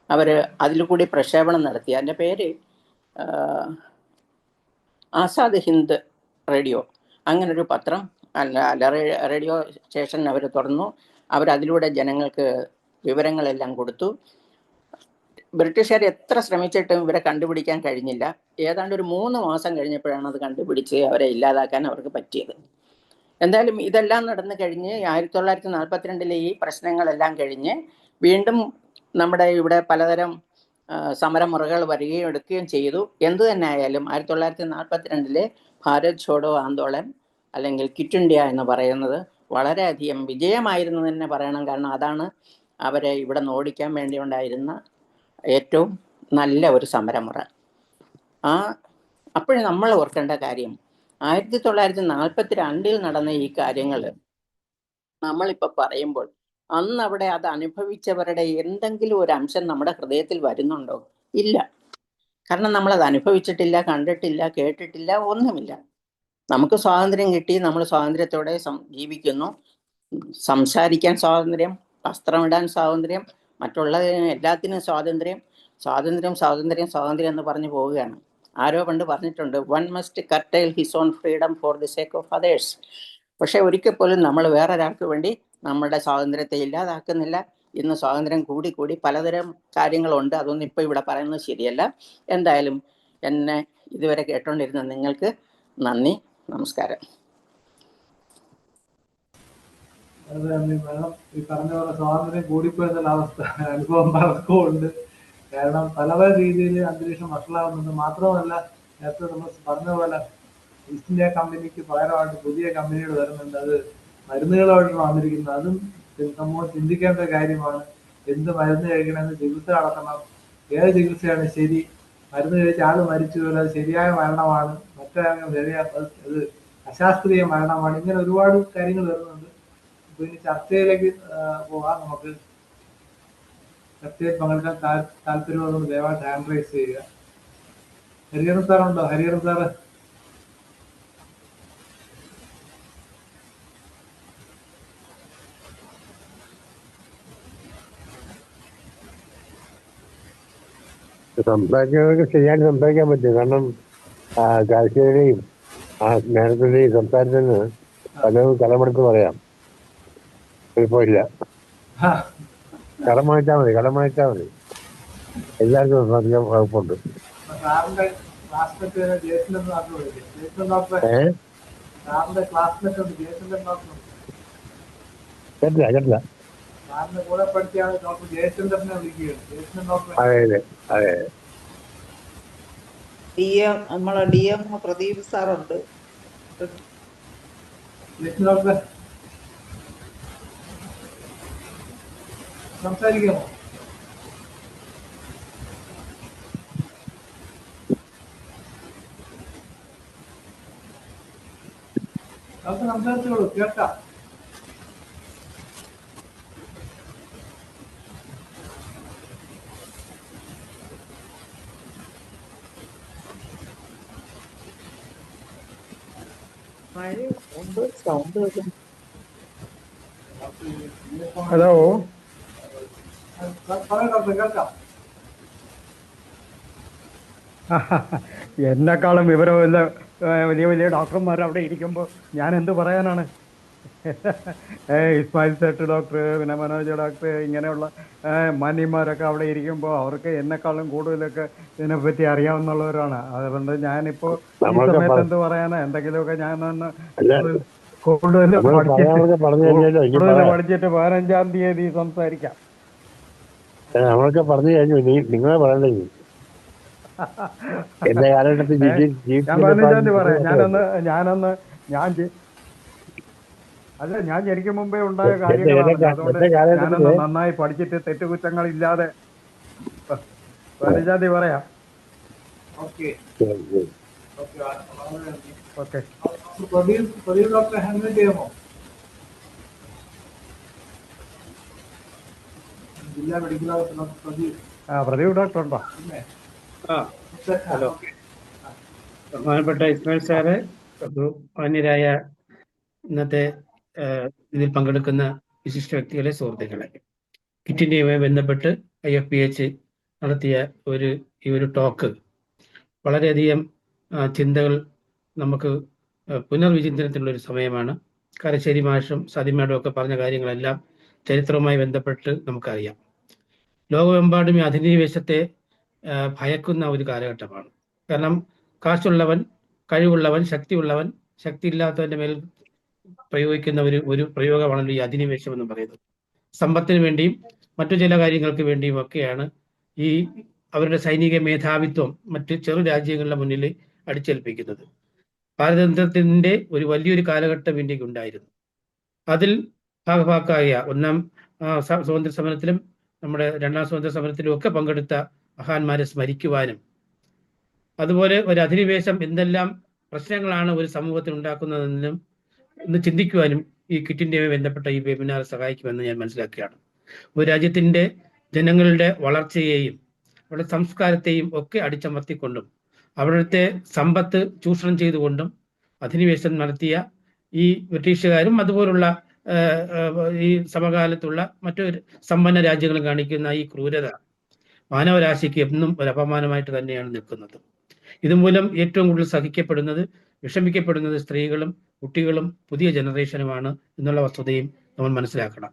Speaker 5: അവർ അതിൽ കൂടി പ്രക്ഷേപണം നടത്തി. അതിൻ്റെ പേര് ആസാദ് ഹിന്ദ് റേഡിയോ. അങ്ങനൊരു പത്രം റേഡിയോ സ്റ്റേഷൻ അവർ തുറന്നു. അവരതിലൂടെ ജനങ്ങൾക്ക് വിവരങ്ങളെല്ലാം കൊടുത്തു. ബ്രിട്ടീഷുകാർ എത്ര ശ്രമിച്ചിട്ടും ഇവരെ കണ്ടുപിടിക്കാൻ കഴിഞ്ഞില്ല. ഏതാണ്ട് ഒരു 3 മാസം കഴിഞ്ഞപ്പോഴാണ് അത് കണ്ടുപിടിച്ച് അവരെ ഇല്ലാതാക്കാൻ അവർക്ക് പറ്റിയത്. എന്തായാലും ഇതെല്ലാം നടന്നു കഴിഞ്ഞ് 1942 ഈ പ്രശ്നങ്ങളെല്ലാം കഴിഞ്ഞ് വീണ്ടും നമ്മുടെ ഇവിടെ പലതരം സമരമുറകൾ വരികയും എടുക്കുകയും ചെയ്തു. എന്തു തന്നെ ആയാലും 1942 ഭാരത് ഛോഡോ ആന്തോളൻ അല്ലെങ്കിൽ ക്വിറ്റ് ഇന്ത്യ എന്ന് പറയുന്നത് വളരെയധികം വിജയമായിരുന്നു തന്നെ പറയണം. കാരണം അതാണ് അവരെ ഇവിടെ നിന്ന് ഓടിക്കാൻ വേണ്ടി ഉണ്ടായിരുന്ന ഏറ്റവും നല്ല ഒരു സമരമുറ. അപ്പോഴും നമ്മൾ ഓർക്കേണ്ട കാര്യം 1942 നടന്ന ഈ കാര്യങ്ങൾ നമ്മളിപ്പോൾ പറയുമ്പോൾ അന്ന് അവിടെ അത് അനുഭവിച്ചവരുടെ എന്തെങ്കിലും ഒരു അംശം നമ്മുടെ ഹൃദയത്തിൽ വരുന്നുണ്ടോ? ഇല്ല. കാരണം നമ്മളത് അനുഭവിച്ചിട്ടില്ല, കണ്ടിട്ടില്ല, കേട്ടിട്ടില്ല, ഒന്നുമില്ല. നമുക്ക് സ്വാതന്ത്ര്യം കിട്ടി, നമ്മൾ സ്വാതന്ത്ര്യത്തോടെ ജീവിക്കുന്നു. സംസാരിക്കാൻ സ്വാതന്ത്ര്യം, വസ്ത്രമിടാൻ സ്വാതന്ത്ര്യം, മറ്റുള്ളതിനും എല്ലാത്തിനും സ്വാതന്ത്ര്യം, സ്വാതന്ത്ര്യം സ്വാതന്ത്ര്യം സ്വാതന്ത്ര്യം എന്ന് പറഞ്ഞു പോവുകയാണ്. ആരോ പണ്ട് പറഞ്ഞിട്ടുണ്ട്, one must curtail his own freedom for the sake of others. പക്ഷെ ഒരിക്കൽ പോലും നമ്മൾ വേറൊരാൾക്ക് വേണ്ടി നമ്മുടെ സ്വാതന്ത്ര്യത്തെ ഇല്ലാതാക്കുന്നില്ല. ഇന്ന് സ്വാതന്ത്ര്യം കൂടി കൂടി പലതരം കാര്യങ്ങളുണ്ട്. അതൊന്നും ഇപ്പോൾ ഇവിടെ പറയുന്നത് ശരിയല്ല. എന്തായാലും എന്നെ ഇതുവരെ കേട്ടോണ്ടിരുന്ന നിങ്ങൾക്ക് നന്ദി, നമസ്കാരം.
Speaker 2: അത് വേണം. ഈ പറഞ്ഞ പോലെ സ്വാതന്ത്ര്യം കൂടിപ്പോയെന്നുള്ള അവസ്ഥ അനുഭവം പലർക്കും ഉണ്ട്. കാരണം പല പല രീതിയിൽ അന്തരീക്ഷം വഷളാവുന്നുണ്ട്. മാത്രമല്ല, നേരത്തെ നമ്മൾ പറഞ്ഞ പോലെ ഈസ്റ്റ് ഇന്ത്യ കമ്പനിക്ക് പകരമായിട്ട് പുതിയ കമ്പനികൾ വരുന്നുണ്ട്. അത് മരുന്നുകളായിട്ടാണ് വന്നിരിക്കുന്നത്. അതും സമൂഹം ചിന്തിക്കേണ്ട കാര്യമാണ്. എന്ത് മരുന്ന് കഴിക്കണമെന്ന് ചികിത്സ നടത്തണം. ഏത് ചികിത്സയാണ് ശരി? മരുന്ന് കഴിച്ച് ആൾ മരിച്ചു പോലെ അത് ശരിയായ മരണമാണ്, മറ്റേ അത് അശാസ്ത്രീയ മരണമാണ്. ഇങ്ങനെ ഒരുപാട് കാര്യങ്ങൾ വരുന്നുണ്ട്. അപ്പൊ ഇനി ചർച്ചയിലേക്ക് പോകാം. നമുക്ക് ചർച്ചയിൽ പങ്കെടുക്കാൻ താല്പര്യമുള്ളത് ദയവായിട്ട് ഹാൻഡ് റൈസ് ചെയ്യുക. ഹരിഹരൻ സാറുണ്ടോ? ഹരിഹരൻ സാറ്
Speaker 1: സംസാരിക്കുന്നവർക്ക് ശരിയായിട്ട് സംസാരിക്കാൻ പറ്റും. കാരണം കാഴ്ചയുടെയും ജ്ഞാനത്തിന്റെയും സംസാരത്തിന് പലതും കടമെടുത്ത് പറയാം. കുഴപ്പമില്ല. കടം വാങ്ങിച്ചാൽ മതി, കടം വാങ്ങിച്ചാൽ മതി. എല്ലാവർക്കും സംസാരിക്കാൻ വകുപ്പുണ്ട്.
Speaker 2: സാറിന്റെ ക്ലാസ്മേറ്റ് ജയസൂര്യൻ ഡോക്ടർ വിളിക്കും. ജയസൂര്യൻ ഡോക്ടർ സാറിന്റെ ക്ലാസ്മേറ്റ് ഉണ്ട്, ജയസൂര്യൻ ഡോക്ടർ.
Speaker 1: കേട്ടില്ല.
Speaker 2: സാറിന്റെ കൂടെ പഠിച്ചാണ് ഡോക്ടർ ജയചന്ദ്രനെ വിളിക്കുകയാണ്. ജയസൂര്യൻ ഡോക്ടർ.
Speaker 1: അതെ അതെ.
Speaker 6: നമ്മളെ DM പ്രദീപ് സാറുണ്ട്.
Speaker 2: ജയസൂര്യൻ ഡോക്ടർ സംസാരിക്കാമോ? ഡോക്ടർ സംസാരിച്ചോളൂ, കേൾക്കാം.
Speaker 7: ഹലോ,
Speaker 2: പറയൂ ഡോക്ടർ, കേൾക്കാം.
Speaker 7: എന്നെക്കാളും വിവരമില്ല വലിയ വലിയ ഡോക്ടർമാർ അവിടെ ഇരിക്കുമ്പോൾ ഞാൻ എന്ത് പറയാനാണ്? ഇസ്മായിൽ സേട്ട് ഡോക്ടർ, പിന്നെ മനോജ് ഡോക്ടർ, ഇങ്ങനെയുള്ള മാന്യന്മാരൊക്കെ അവിടെ ഇരിക്കുമ്പോൾ അവർക്ക് എന്നെക്കാളും കൂടുതലൊക്കെ ഇതിനെപ്പറ്റി അറിയാവുന്നവരാണ്. അതുകൊണ്ട് ഞാനിപ്പോൾ ഈ സമയത്ത് എന്ത് പറയാനാ? എന്തെങ്കിലുമൊക്കെ ഞാൻ കൂടുതൽ പഠിച്ചിട്ട് 15-ാം തീയതി സംസാരിക്കാം.
Speaker 1: നമ്മളൊക്കെ പറഞ്ഞു കഴിഞ്ഞു. നിങ്ങളെ പറയണ്ടേ? എന്റെ കാലഘട്ടത്തിൽ
Speaker 7: ഞാൻ 15-ാം തീയതി പറയാം. ഞാൻ ജനിക്കും മുമ്പേ ഉണ്ടായ കാര്യങ്ങളാണ്. അതുകൊണ്ട് ഞാനൊന്ന് നന്നായി പഠിച്ചിട്ട് തെറ്റുകുറ്റങ്ങളില്ലാതെ 15-ാം തീയതി പറയാം.
Speaker 2: ഓക്കെ.
Speaker 7: ഓക്കെ.
Speaker 2: പ്രദീപ് ഡോക്ടറെ ഹാൻഡിൽ ചെയ്യാമോ? ജില്ലാ medical officer Pradeep.
Speaker 7: Pradeep doctor ഉണ്ടോ?
Speaker 8: ഹലോ, ബഹുമാനപ്പെട്ട ഇസ്മായിൽ സാറ്, മാന്യരായ ഇന്നത്തെ ഇതിൽ പങ്കെടുക്കുന്ന വിശിഷ്ട വ്യക്തികളെ, സുഹൃത്തുക്കളെ, കിറ്റ് ഇന്ത്യയുമായി ബന്ധപ്പെട്ട് IFPH നടത്തിയ ഈ ഒരു ടോക്ക് വളരെയധികം ചിന്തകൾ നമുക്ക് പുനർവിചിന്തനത്തിനുള്ളൊരു സമയമാണ്. കാരശ്ശേരി മാഷും സതി മാഡും ഒക്കെ പറഞ്ഞ കാര്യങ്ങളെല്ലാം ചരിത്രവുമായി ബന്ധപ്പെട്ട് നമുക്കറിയാം. ലോകമെമ്പാടും ഈ അധിനിവേശത്തെ ഭയക്കുന്ന ഒരു കാലഘട്ടമാണ്. കാരണം കാശുള്ളവൻ, കഴിവുള്ളവൻ, ശക്തിയുള്ളവൻ, ശക്തിയില്ലാത്തവന്റെ മേൽ പ്രയോഗിക്കുന്ന ഒരു പ്രയോഗമാണല്ലോ ഈ അധിനിവേശം എന്ന് പറയുന്നത്. സമ്പത്തിന് വേണ്ടിയും മറ്റു ചില കാര്യങ്ങൾക്ക് വേണ്ടിയും ഒക്കെയാണ് ഈ അവരുടെ സൈനിക മേധാവിത്വം മറ്റ് ചെറു രാജ്യങ്ങളുടെ മുന്നിൽ അടിച്ചേൽപ്പിക്കുന്നത്. പാരതന്ത്ര്യത്തിന്റെ ഒരു വലിയൊരു കാലഘട്ടം ഇന്ത്യക്ക് ഉണ്ടായിരുന്നു. അതിൽ ഭാഗഭാക്കായ ഒന്നാം സ്വാതന്ത്ര്യ സമരത്തിലും നമ്മുടെ രണ്ടാം സ്വാതന്ത്ര്യ സമരത്തിലും ഒക്കെ പങ്കെടുത്ത മഹാന്മാരെ സ്മരിക്കുവാനും, അതുപോലെ ഒരു അധിനിവേശം എന്തെല്ലാം പ്രശ്നങ്ങളാണ് ഒരു സമൂഹത്തിൽ ഉണ്ടാക്കുന്നതെന്നും ഇന്ന് ചിന്തിക്കുവാനും ഈ ക്വിറ്റ് ഇന്ത്യയുമായി ബന്ധപ്പെട്ട ഈ വെബിനാർ സഹായിക്കുമെന്ന് ഞാൻ മനസ്സിലാക്കുകയാണ്. ഒരു രാജ്യത്തിന്റെ ജനങ്ങളുടെ വളർച്ചയെയും അവരുടെ സംസ്കാരത്തെയും ഒക്കെ അടിച്ചമർത്തിക്കൊണ്ടും അവിടുത്തെ സമ്പത്ത് ചൂഷണം ചെയ്തുകൊണ്ടും അധിനിവേശം നടത്തിയ ഈ ബ്രിട്ടീഷുകാരും അതുപോലുള്ള ഈ സമകാലത്തുള്ള മറ്റു സമ്പന്ന രാജ്യങ്ങളും കാണിക്കുന്ന ഈ ക്രൂരത മാനവരാശിക്ക് എന്നും ഒരു അപമാനമായിട്ട് തന്നെയാണ് നിൽക്കുന്നത്. ഇതുമൂലം ഏറ്റവും കൂടുതൽ സഹിക്കപ്പെടുന്നത്, വിഷമിക്കപ്പെടുന്നത് സ്ത്രീകളും കുട്ടികളും പുതിയ ജനറേഷനുമാണ് എന്നുള്ള വസ്തുതയും നമ്മൾ മനസ്സിലാക്കണം.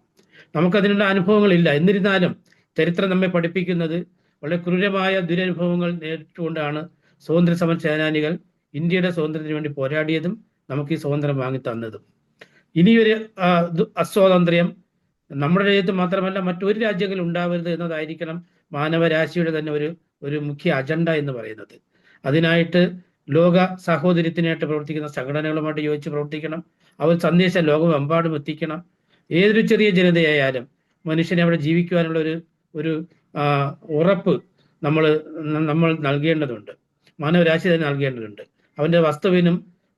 Speaker 8: നമുക്കതിനുള്ള അനുഭവങ്ങളില്ല. എന്നിരുന്നാലും ചരിത്രം നമ്മെ പഠിപ്പിക്കുന്നത് വളരെ ക്രൂരമായ ദുരനുഭവങ്ങൾ നേരിട്ടുകൊണ്ടാണ് സ്വാതന്ത്ര്യ സമര സേനാനികൾ ഇന്ത്യയുടെ സ്വാതന്ത്ര്യത്തിന് വേണ്ടി പോരാടിയതും നമുക്ക് ഈ സ്വാതന്ത്ര്യം വാങ്ങി തന്നതും. ഇനിയൊരു അസ്വാതന്ത്ര്യം നമ്മുടെ രാജ്യത്ത് മാത്രമല്ല മറ്റൊരു രാജ്യങ്ങളിൽ ഉണ്ടാവരുത് എന്നതായിരിക്കണം മാനവരാശിയുടെ തന്നെ ഒരു മുഖ്യ അജണ്ട എന്ന് പറയുന്നത്. അതിനായിട്ട് ലോക സാഹോദര്യത്തിനായിട്ട് പ്രവർത്തിക്കുന്ന സംഘടനകളുമായിട്ട് യോജിച്ച് പ്രവർത്തിക്കണം. അവർ സന്ദേശം ലോകമെമ്പാടും എത്തിക്കണം. ഏതൊരു ചെറിയ ജനതയായാലും മനുഷ്യനെ അവിടെ ജീവിക്കുവാനുള്ള ഒരു ഉറപ്പ് നമ്മൾ നൽകേണ്ടതുണ്ട്. മാനവരാശി തന്നെ നൽകേണ്ടതുണ്ട്. അവന്റെ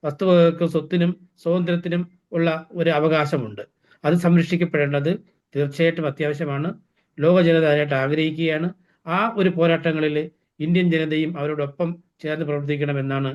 Speaker 8: വസ്തുവകൾക്കും സ്വത്തിനും സ്വാതന്ത്ര്യത്തിനും ഉള്ള ഒരു അവകാശമുണ്ട്. അത് സംരക്ഷിക്കപ്പെടേണ്ടത് തീർച്ചയായിട്ടും അത്യാവശ്യമാണ്. ലോക ജനത അതിനായിട്ട് ആഗ്രഹിക്കുകയാണ്. ആ ഒരു പോരാട്ടങ്ങളിൽ ഇന്ത്യൻ ജനതയും അവരോടൊപ്പം ചേർന്ന് പ്രവർത്തിക്കണമെന്നാണ്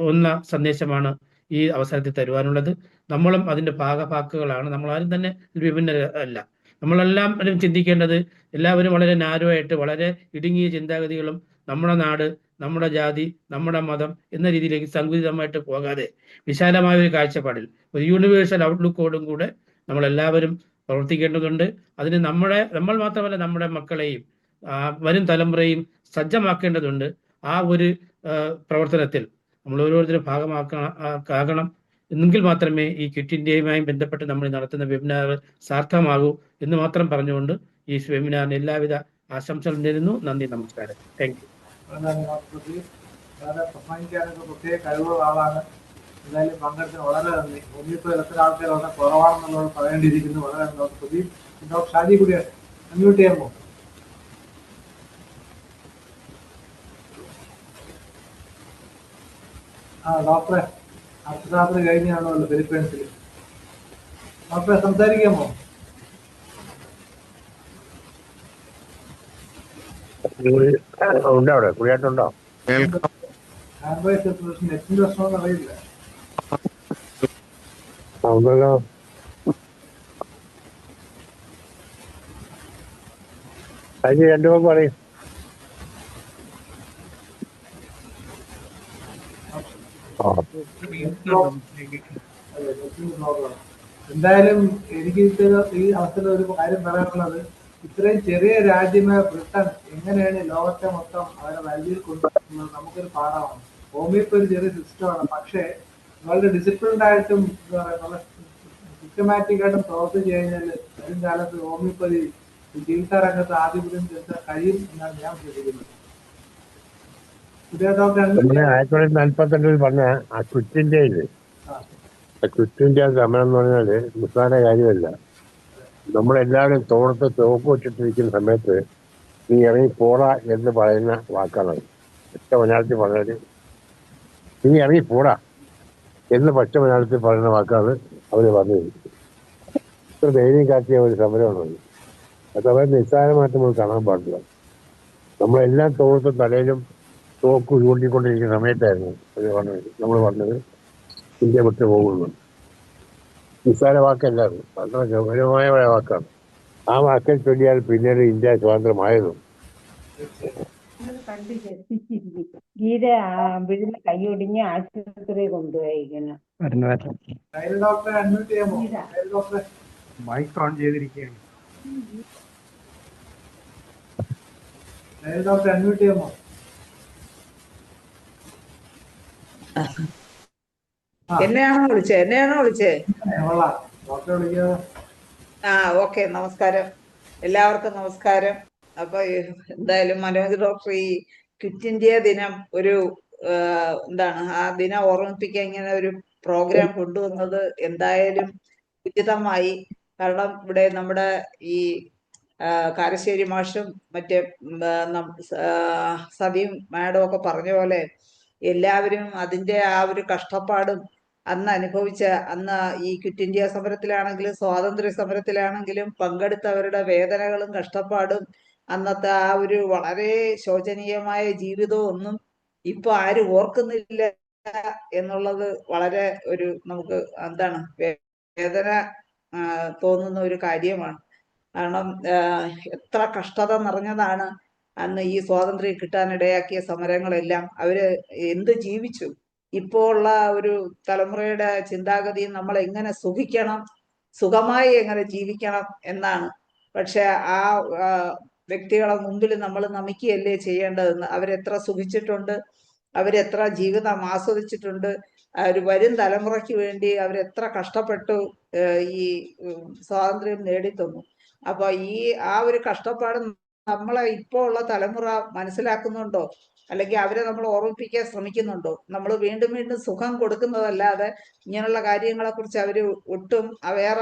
Speaker 8: ഒന്ന സന്ദേശമാണ് ഈ അവസരത്തിൽ തരുവാനുള്ളത്. നമ്മളും അതിന്റെ ഭാഗഭാക്കുകളാണ്. നമ്മളാരും തന്നെ വിഭിന്നരല്ല. നമ്മളെല്ലാവരും ചിന്തിക്കേണ്ടത് എല്ലാവരും വളരെ നാരോയായിട്ട് വളരെ ഇടുങ്ങിയ ചിന്താഗതികളും നമ്മുടെ നാട്, നമ്മുടെ ജാതി, നമ്മുടെ മതം എന്ന രീതിയിലേക്ക് സങ്കുചിതമായിട്ട് പോകാതെ വിശാലമായ ഒരു കാഴ്ചപ്പാടിൽ ഒരു യൂണിവേഴ്സൽ ഔട്ട്ലുക്കോടും കൂടെ നമ്മളെല്ലാവരും പ്രവർത്തിക്കേണ്ടതുണ്ട്. അതിന് നമ്മൾ മാത്രമല്ല നമ്മുടെ മക്കളെയും വരും തലമുറയും സജ്ജമാക്കേണ്ടതുണ്ട്. ആ ഒരു പ്രവർത്തനത്തിൽ നമ്മൾ ഓരോരുത്തരും ഭാഗമാക്കണം. എന്നെങ്കിൽ മാത്രമേ ഈ ക്വിറ്റ് ഇന്ത്യയുമായി ബന്ധപ്പെട്ട് നമ്മൾ നടത്തുന്ന വെബിനാർ സാർത്ഥകമാകൂ എന്ന് മാത്രം പറഞ്ഞുകൊണ്ട് ഈ വെബിനാറിന് എല്ലാവിധ ആശംസകളും നേരുന്നു. നന്ദി, നമസ്കാരം. Thank you.
Speaker 2: പ്രസംഗിക്കാനൊക്കെ പ്രത്യേക കഴിവുള്ള ആളാണ്. എന്തായാലും പങ്കെടുത്തിന് വളരെ നന്ദി. ഒന്നിപ്പോൾ എത്ര ആൾക്കാർ വളരെ കുറവാണെന്നുള്ളത് പറയേണ്ടിയിരിക്കുന്നു. വളരെ പ്രദീപ്. ഡോക്ടർ ഷാജി കൂടി അൺമ്യൂട്ട് ചെയ്യാമോ? ഡോക്ടറെ അർത്ഥശാസ്ത്രം കഴിഞ്ഞാണല്ലോ ഫിലിപ്പീൻസിൽ. ഡോക്ടറെ സംസാരിക്കാമോ?
Speaker 1: ഉണ്ടോ അവിടെ കുടിയാട്ടുണ്ടോ?
Speaker 2: നെറ്റിന്റെ പ്രശ്നമൊന്നും അറിയില്ല.
Speaker 1: ഉണ്ടല്ലോ. അതിന് രണ്ടു പേർക്ക് പറയും.
Speaker 2: എന്തായാലും എനിക്ക് ഈ അവസരം ഒരു കാര്യം പറയാനുള്ളത്, ഇത്രയും ചെറിയ രാജ്യമായ ബ്രിട്ടൻ എങ്ങനെയാണ് ലോകത്തെ മൊത്തം അവരെ വലിയ കൊണ്ടുവരുന്നത് നമുക്കൊരു പാഠമാണ്. ഹോമിയോപ്പതി ഒരു ചെറിയ സിസ്റ്റമാണ്. പക്ഷേ വളരെ ഡിസിപ്ലിൻഡ് ആയിട്ടും എന്താ പറയുക സിസ്റ്റമാറ്റിക് ആയിട്ടും പ്രവർത്തിച്ചു കഴിഞ്ഞാൽ വരും കാലത്ത് ഹോമിയോപ്പതി ചികിത്സാ രംഗത്ത് ആധിപത്യം ചെലുത്താൻ കഴിയും എന്നാണ് ഞാൻ ശ്രദ്ധിക്കുന്നത്.
Speaker 1: 1942 പറഞ്ഞ ആ ക്വിറ്റ് ഇന്ത്യയില്, ക്വിറ്റ് ഇന്ത്യ സമരം എന്ന് പറഞ്ഞാല് നിസ്സാര കാര്യമല്ല. നമ്മളെല്ലാവരും തോളത്ത് തോക്ക് വെച്ചിട്ടിരിക്കുന്ന സമയത്ത് നീ ഇറങ്ങി പോടാ എന്ന് പറയുന്ന വാക്കാണ്. ഒറ്റ മലയാളത്തിൽ പറഞ്ഞാല് നീ ഇറങ്ങി പോടാ എന്ന് പച്ച മലയാളത്തിൽ പറയുന്ന വാക്കാണ് അവര് പറഞ്ഞത്. ഇത്ര ധൈര്യം കാട്ടിയ ഒരു സമരമാണ്. അത് അവർ നിസ്സാരമായിട്ട് നമ്മൾ കാണാൻ പാടില്ല. നമ്മളെല്ലാം തോളത്തും തലയിലും തോക്ക് ചൂണ്ടിക്കൊണ്ടിരിക്കുന്ന സമയത്തായിരുന്നു നമ്മൾ പറഞ്ഞത് ഇന്ത്യ വിട്ടു പോകുന്നു. നിസ്സാര വാക്കല്ല, അത് വളരെ ഗൗരവമായ വാക്കാണ്. ആ വാക്കിൽ ചൊല്ലിയാൽ പിന്നീട് ഇന്ത്യ സ്വാതന്ത്ര്യമായതും.
Speaker 9: ഗീത വീടിന്റെ കൈയൊടിഞ്ഞ് ആശുപത്രി കൊണ്ടുപോയിരിക്കുന്നു.
Speaker 7: മൈക്ക് ഓൺ ചെയ്തിരിക്കുകയാണ്.
Speaker 2: ഡോക്ടർ അൺമ്യൂട്ട് ചെയ്യാമോ?
Speaker 6: എന്നെയാണോ വിളിച്ചേ?
Speaker 2: ഡോക്ടറെ വിളിക്കാതെ.
Speaker 6: ഓക്കെ, നമസ്കാരം എല്ലാവർക്കും. നമസ്കാരം. അപ്പൊ എന്തായാലും മനോജ് ഡോക്ടർ ഈ ക്വിറ്റ് ഇന്ത്യ ദിനം ഒരു എന്താണ് ആ ദിനം ഓർമ്മിപ്പിക്കാൻ ഇങ്ങനെ ഒരു പ്രോഗ്രാം കൊണ്ടുവന്നത് എന്തായാലും ഉചിതമായി. കാരണം ഇവിടെ നമ്മുടെ ഈ കാരശ്ശേരി മാഷും മറ്റേ സതിയും മാഡം ഒക്കെ പറഞ്ഞ പോലെ എല്ലാവരും അതിന്റെ ആ ഒരു കഷ്ടപ്പാടും അന്ന് അന്ന് ഈ ക്വിറ്റ് ഇന്ത്യ സമരത്തിലാണെങ്കിലും സ്വാതന്ത്ര്യ സമരത്തിലാണെങ്കിലും പങ്കെടുത്തവരുടെ വേദനകളും കഷ്ടപ്പാടും അന്നത്തെ ആ ഒരു വളരെ ശോചനീയമായ ജീവിതവും ഒന്നും ഇപ്പൊ ആരും ഓർക്കുന്നില്ല എന്നുള്ളത് വളരെ ഒരു നമുക്ക് എന്താണ് വേദന തോന്നുന്ന ഒരു കാര്യമാണ്. കാരണം എത്ര കഷ്ടത നിറഞ്ഞതാണ് അന്ന് ഈ സ്വാതന്ത്ര്യം കിട്ടാനിടയാക്കിയ സമരങ്ങളെല്ലാം. അവര് എന്ത് ജീവിച്ചു. ഇപ്പോ ഉള്ള ഒരു തലമുറയുടെ ചിന്താഗതി നമ്മൾ എങ്ങനെ സുഖമായി എങ്ങനെ ജീവിക്കണം എന്നാണ്. പക്ഷെ ആ വ്യക്തികളെ മുമ്പിൽ നമ്മൾ നമിക്കുകയല്ലേ ചെയ്യേണ്ടതെന്ന്. അവരെത്ര സുഖിച്ചിട്ടുണ്ട്, അവരെത്ര ജീവിതം ആസ്വദിച്ചിട്ടുണ്ട്, ഒരു വരും തലമുറയ്ക്ക് വേണ്ടി അവരെത്ര കഷ്ടപ്പെട്ടു ഈ സ്വാതന്ത്ര്യം നേടിത്തന്നു. അപ്പൊ ആ ഒരു കഷ്ടപ്പാട് നമ്മളെ ഇപ്പോൾ ഉള്ള തലമുറ മനസ്സിലാക്കുന്നുണ്ടോ? അല്ലെങ്കിൽ അവരെ നമ്മൾ ഓർമ്മിപ്പിക്കാൻ ശ്രമിക്കുന്നുണ്ടോ? നമ്മൾ വീണ്ടും വീണ്ടും സുഖം കൊടുക്കുന്നതല്ലാതെ ഇങ്ങനെയുള്ള കാര്യങ്ങളെ കുറിച്ച് അവര് ഒട്ടും അവെയർ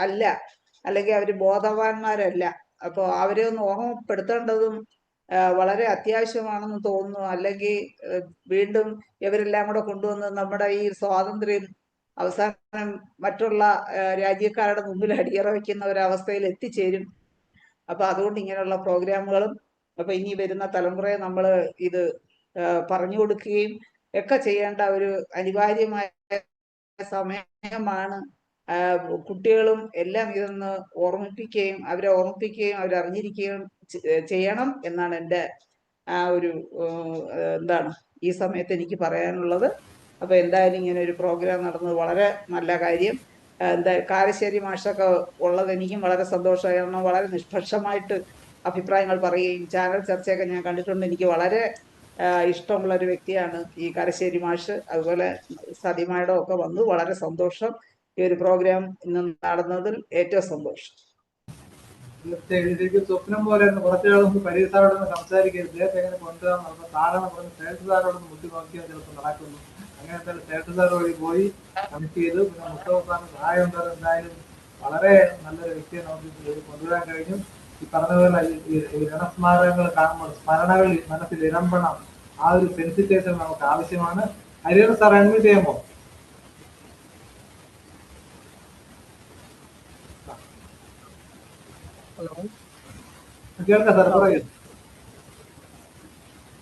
Speaker 6: അല്ല, അല്ലെങ്കിൽ അവര് ബോധവാന്മാരല്ല. അപ്പൊ അവരെ ഒന്ന് ഓർമ്മപ്പെടുത്തേണ്ടതും വളരെ അത്യാവശ്യമാണെന്ന് തോന്നുന്നു. അല്ലെങ്കിൽ വീണ്ടും ഇവരെല്ലാം കൂടെ കൊണ്ടുവന്ന് നമ്മുടെ ഈ സ്വാതന്ത്ര്യം അവസാനം മറ്റുള്ള രാജ്യക്കാരുടെ മുമ്പിൽ അടിയറ വയ്ക്കുന്ന ഒരവസ്ഥയിൽ എത്തിച്ചേരും. അപ്പൊ അതുകൊണ്ട് ഇങ്ങനെയുള്ള പ്രോഗ്രാമുകളും അപ്പൊ ഇനി വരുന്ന തലമുറയെ നമ്മൾ ഇത് പറഞ്ഞു കൊടുക്കുകയും ഒക്കെ ചെയ്യേണ്ട ഒരു അനിവാര്യമായ സമയമാണ്. കുട്ടികളും എല്ലാം ഇതൊന്ന് ഓർമ്മിപ്പിക്കുകയും അവരറിഞ്ഞിരിക്കുകയും ചെയ്യണം എന്നാണ് എൻ്റെ ആ ഒരു എന്താണ് ഈ സമയത്ത് എനിക്ക് പറയാനുള്ളത്. അപ്പൊ എന്തായാലും ഇങ്ങനെ ഒരു പ്രോഗ്രാം നടന്നത് വളരെ നല്ല കാര്യം. കാരശ്ശേരി മാഷൊക്കെ ഉള്ളത് എനിക്കും വളരെ സന്തോഷമായി. കാരണം വളരെ നിഷ്പക്ഷമായിട്ട് അഭിപ്രായങ്ങൾ പറയുകയും ചാനൽ ചർച്ചയൊക്കെ ഞാൻ കണ്ടിട്ടുണ്ട്. എനിക്ക് വളരെ ഇഷ്ടമുള്ള ഒരു വ്യക്തിയാണ് ഈ കാരശ്ശേരി മാഷ്. അതുപോലെ സതിമാഡം ഒക്കെ വന്നു. വളരെ സന്തോഷം. ഈ ഒരു പ്രോഗ്രാം ഇന്ന് നടന്നതിൽ ഏറ്റവും സന്തോഷം.
Speaker 2: ശരിക്കും സ്വപ്നം പോലെ കുറച്ചു നാൾ മുമ്പ് പരീക്ഷ സാറോടൊന്ന് സംസാരിക്കരുത്, ഇദ്ദേഹത്തെ എങ്ങനെ കൊണ്ടുപോകാൻ നടന്ന താഴെ പറഞ്ഞ് സ്റ്റേറ്റ് സാറോടൊന്ന് ബുദ്ധി നോക്കിയാൽ ചിലപ്പോൾ നടക്കുന്നു. അങ്ങനെ തന്നെ സ്റ്റേറ്റ് സാർ വഴി പോയി കണക്ട് ചെയ്തു. പിന്നെ മുസ്തഫ സാറിന് സഹായം ഉണ്ടാകും. എന്തായാലും വളരെ നല്ലൊരു വ്യക്തിയെ നമുക്ക് കൊണ്ടുവരാൻ കഴിഞ്ഞു. ഈ പറഞ്ഞ പോലെ ഈ രണസ്മാരകങ്ങൾ കാണുമ്പോൾ സ്മരണകൾ മനസ്സിൽ ഇരമ്പണം. ആ ഒരു സെൻസിറ്റൈസർ നമുക്ക് ആവശ്യമാണ്. ഹരിഹരൻ സാർ അഡ്മിറ്റ് ചെയ്യുമോ? കേൾക്കാം സാർ, പറയൂ.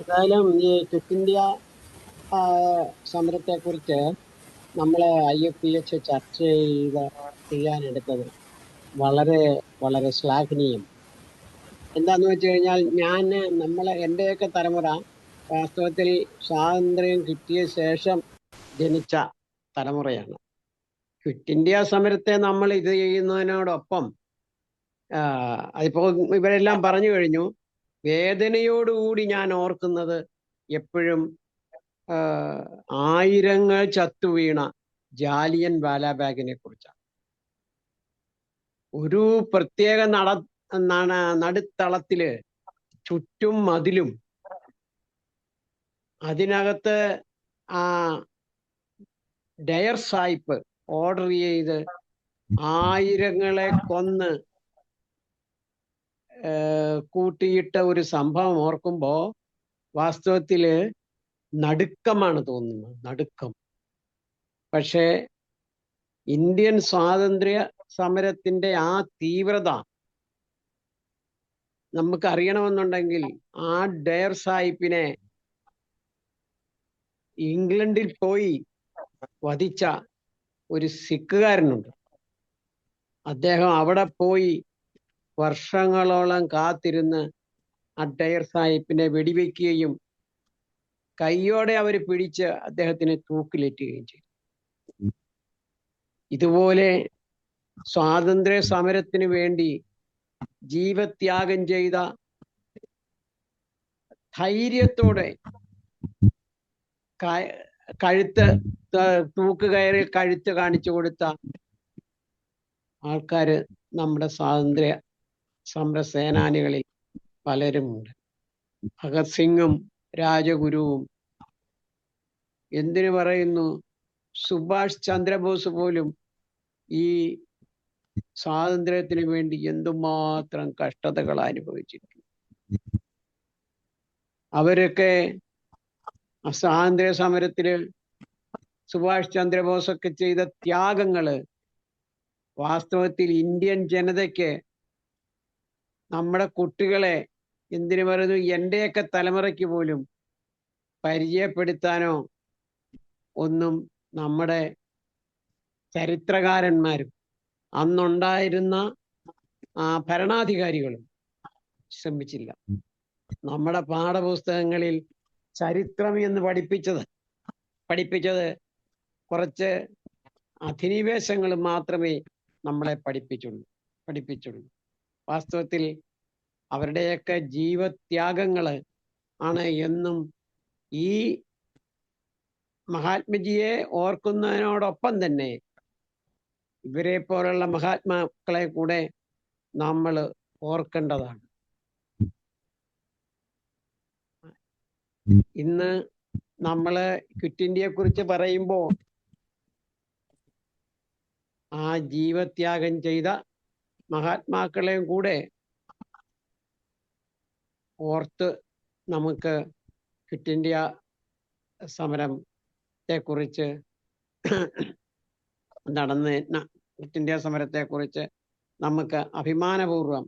Speaker 10: ഏതായാലും ഈ ക്വിറ്റ് ഇന്ത്യ സമരത്തെക്കുറിച്ച് നമ്മൾ IFPH ചർച്ച ചെയ്യാനെടുത്തത് വളരെ വളരെ ശ്ലാഘനീയം. എന്താന്ന് വെച്ച് കഴിഞ്ഞാൽ എൻ്റെയൊക്കെ തലമുറ വാസ്തവത്തിൽ സ്വാതന്ത്ര്യം കിട്ടിയ ശേഷം ജനിച്ച തലമുറയാണ്. ക്വിറ്റ് ഇന്ത്യ സമരത്തെ നമ്മൾ ഇത് ചെയ്യുന്നതിനോടൊപ്പം അതിപ്പോൾ ഇവരെല്ലാം പറഞ്ഞു കഴിഞ്ഞു. വേദനയോടുകൂടി ഞാൻ ഓർക്കുന്നത് എപ്പോഴും ആയിരങ്ങൾ ചത്തുവീണ ജാലിയൻ വാലാബാഗിനെ കുറിച്ചാണ്. ഒരു പ്രത്യേക നടുത്തളത്തില് ചുറ്റും മതിലും അതിനകത്ത് ഡയർ സായിപ്പ് ഓർഡർ ചെയ്ത് ആയിരങ്ങളെ കൊന്ന് കൂട്ടിയിട്ട ഒരു സംഭവം ഓർക്കുമ്പോ വാസ്തവത്തില് നടുക്കമാണ് തോന്നുന്നത്, നടുക്കം. പക്ഷേ ഇന്ത്യൻ സ്വാതന്ത്ര്യ സമരത്തിന്റെ ആ തീവ്രത നമുക്ക് അറിയണമെന്നുണ്ടെങ്കിൽ ആ ഡയർ സാഹിബിനെ ഇംഗ്ലണ്ടിൽ പോയി വധിച്ച ഒരു സിഖുകാരനുണ്ട്. അദ്ദേഹം അവിടെ പോയി വർഷങ്ങളോളം കാത്തിരുന്ന് ആ ഡയർ സാഹിബിനെ വെടിവെക്കുകയും കൈയോടെ അവർ പിടിച്ച് അദ്ദേഹത്തിനെ തൂക്കിലേറ്റുകയും ചെയ്തു. ഇതുപോലെ സ്വാതന്ത്ര്യ സമരത്തിന് വേണ്ടി ജീവത്യാഗം ചെയ്ത ധൈര്യത്തോടെ കഴുത്ത് തൂക്കുകയറിൽ കഴുത്ത് കാണിച്ചു കൊടുത്ത ആൾക്കാര് നമ്മുടെ സ്വാതന്ത്ര്യ സമര സേനാനികളിൽ പലരുമുണ്ട്. ഭഗത് സിംഗും രാജഗുരുവും, എന്തിനു പറയുന്നു, സുഭാഷ് ചന്ദ്രബോസ് പോലും ഈ സ്വാതന്ത്ര്യത്തിന് വേണ്ടി എന്തുമാത്രം കഷ്ടതകൾ അനുഭവിച്ചിട്ടുണ്ട്. അവരൊക്കെ സ്വാതന്ത്ര്യ സമരത്തില് സുഭാഷ് ചന്ദ്രബോസൊക്കെ ചെയ്ത ത്യാഗങ്ങള് വാസ്തവത്തിൽ ഇന്ത്യൻ ജനതയ്ക്ക്, നമ്മുടെ കുട്ടികളെ, എന്തിനു പറയുന്നു, എൻ്റെയൊക്കെ തലമുറയ്ക്ക് പോലും പരിചയപ്പെടുത്താനോ ഒന്നും നമ്മുടെ ചരിത്രകാരന്മാരും അന്നുണ്ടായിരുന്ന ഭരണാധികാരികളും ശ്രമിച്ചില്ല. നമ്മുടെ പാഠപുസ്തകങ്ങളിൽ ചരിത്രം എന്ന് പഠിപ്പിച്ചത് കുറച്ച് അധിനിവേശങ്ങൾ മാത്രമേ നമ്മളെ പഠിപ്പിച്ചുള്ളൂ. വാസ്തവത്തിൽ അവരുടെയൊക്കെ ജീവത്യാഗങ്ങള് ആണ് എന്നും ഈ മഹാത്മജിയെ ഓർക്കുന്നതിനോടൊപ്പം തന്നെ ഇവരെ പോലുള്ള മഹാത്മാക്കളെ കൂടെ നമ്മൾ ഓർക്കേണ്ടതാണ്. ഇന്ന് നമ്മള് ക്വിറ്റ് ഇന്ത്യയെ കുറിച്ച് പറയുമ്പോൾ ആ ജീവത്യാഗം ചെയ്ത മഹാത്മാക്കളെയും കൂടെ ഓർത്ത് നമുക്ക് ക്വിറ്റ് ഇന്ത്യ സമരത്തെ കുറിച്ച് ക്വിറ്റ് ഇന്ത്യ സമരത്തെ കുറിച്ച് നമുക്ക് അഭിമാനപൂർവം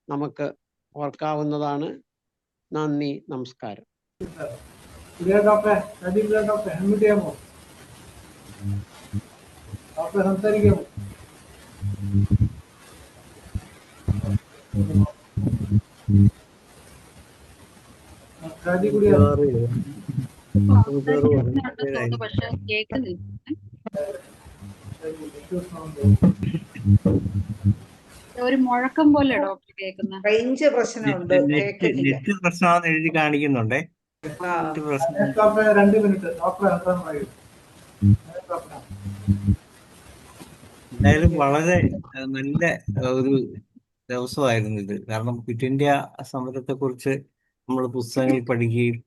Speaker 10: നമുക്ക് ഓർക്കാവുന്നതാണ്. നന്ദി, നമസ്കാരം.
Speaker 2: സംസാരിക്കാമോ?
Speaker 11: പക്ഷെ കേൾക്കുന്നില്ല. ഒരു മുഴക്കം പോലെ ഡോക്ടർ കേൾക്കുന്ന.
Speaker 6: റേഞ്ച് പ്രശ്നമുണ്ട്, കേൾക്കുന്നില്ല.
Speaker 12: നെറ്റ് പ്രശ്നമാണെന്ന് എഴുതി കാണിക്കുന്നുണ്ടേ. നെറ്റ് പ്രശ്നം.
Speaker 2: 2 മിനിറ്റ് ഡോക്ടർ പറയൂ.
Speaker 12: എന്തായാലും വളരെ നല്ല ഒരു ദിവസമായിരുന്നു ഇത്. കാരണം ക്വിറ്റ് ഇന്ത്യ സമരത്തെ കുറിച്ച് നമ്മൾ പുസ്തകങ്ങളിൽ പഠിക്കുകയും,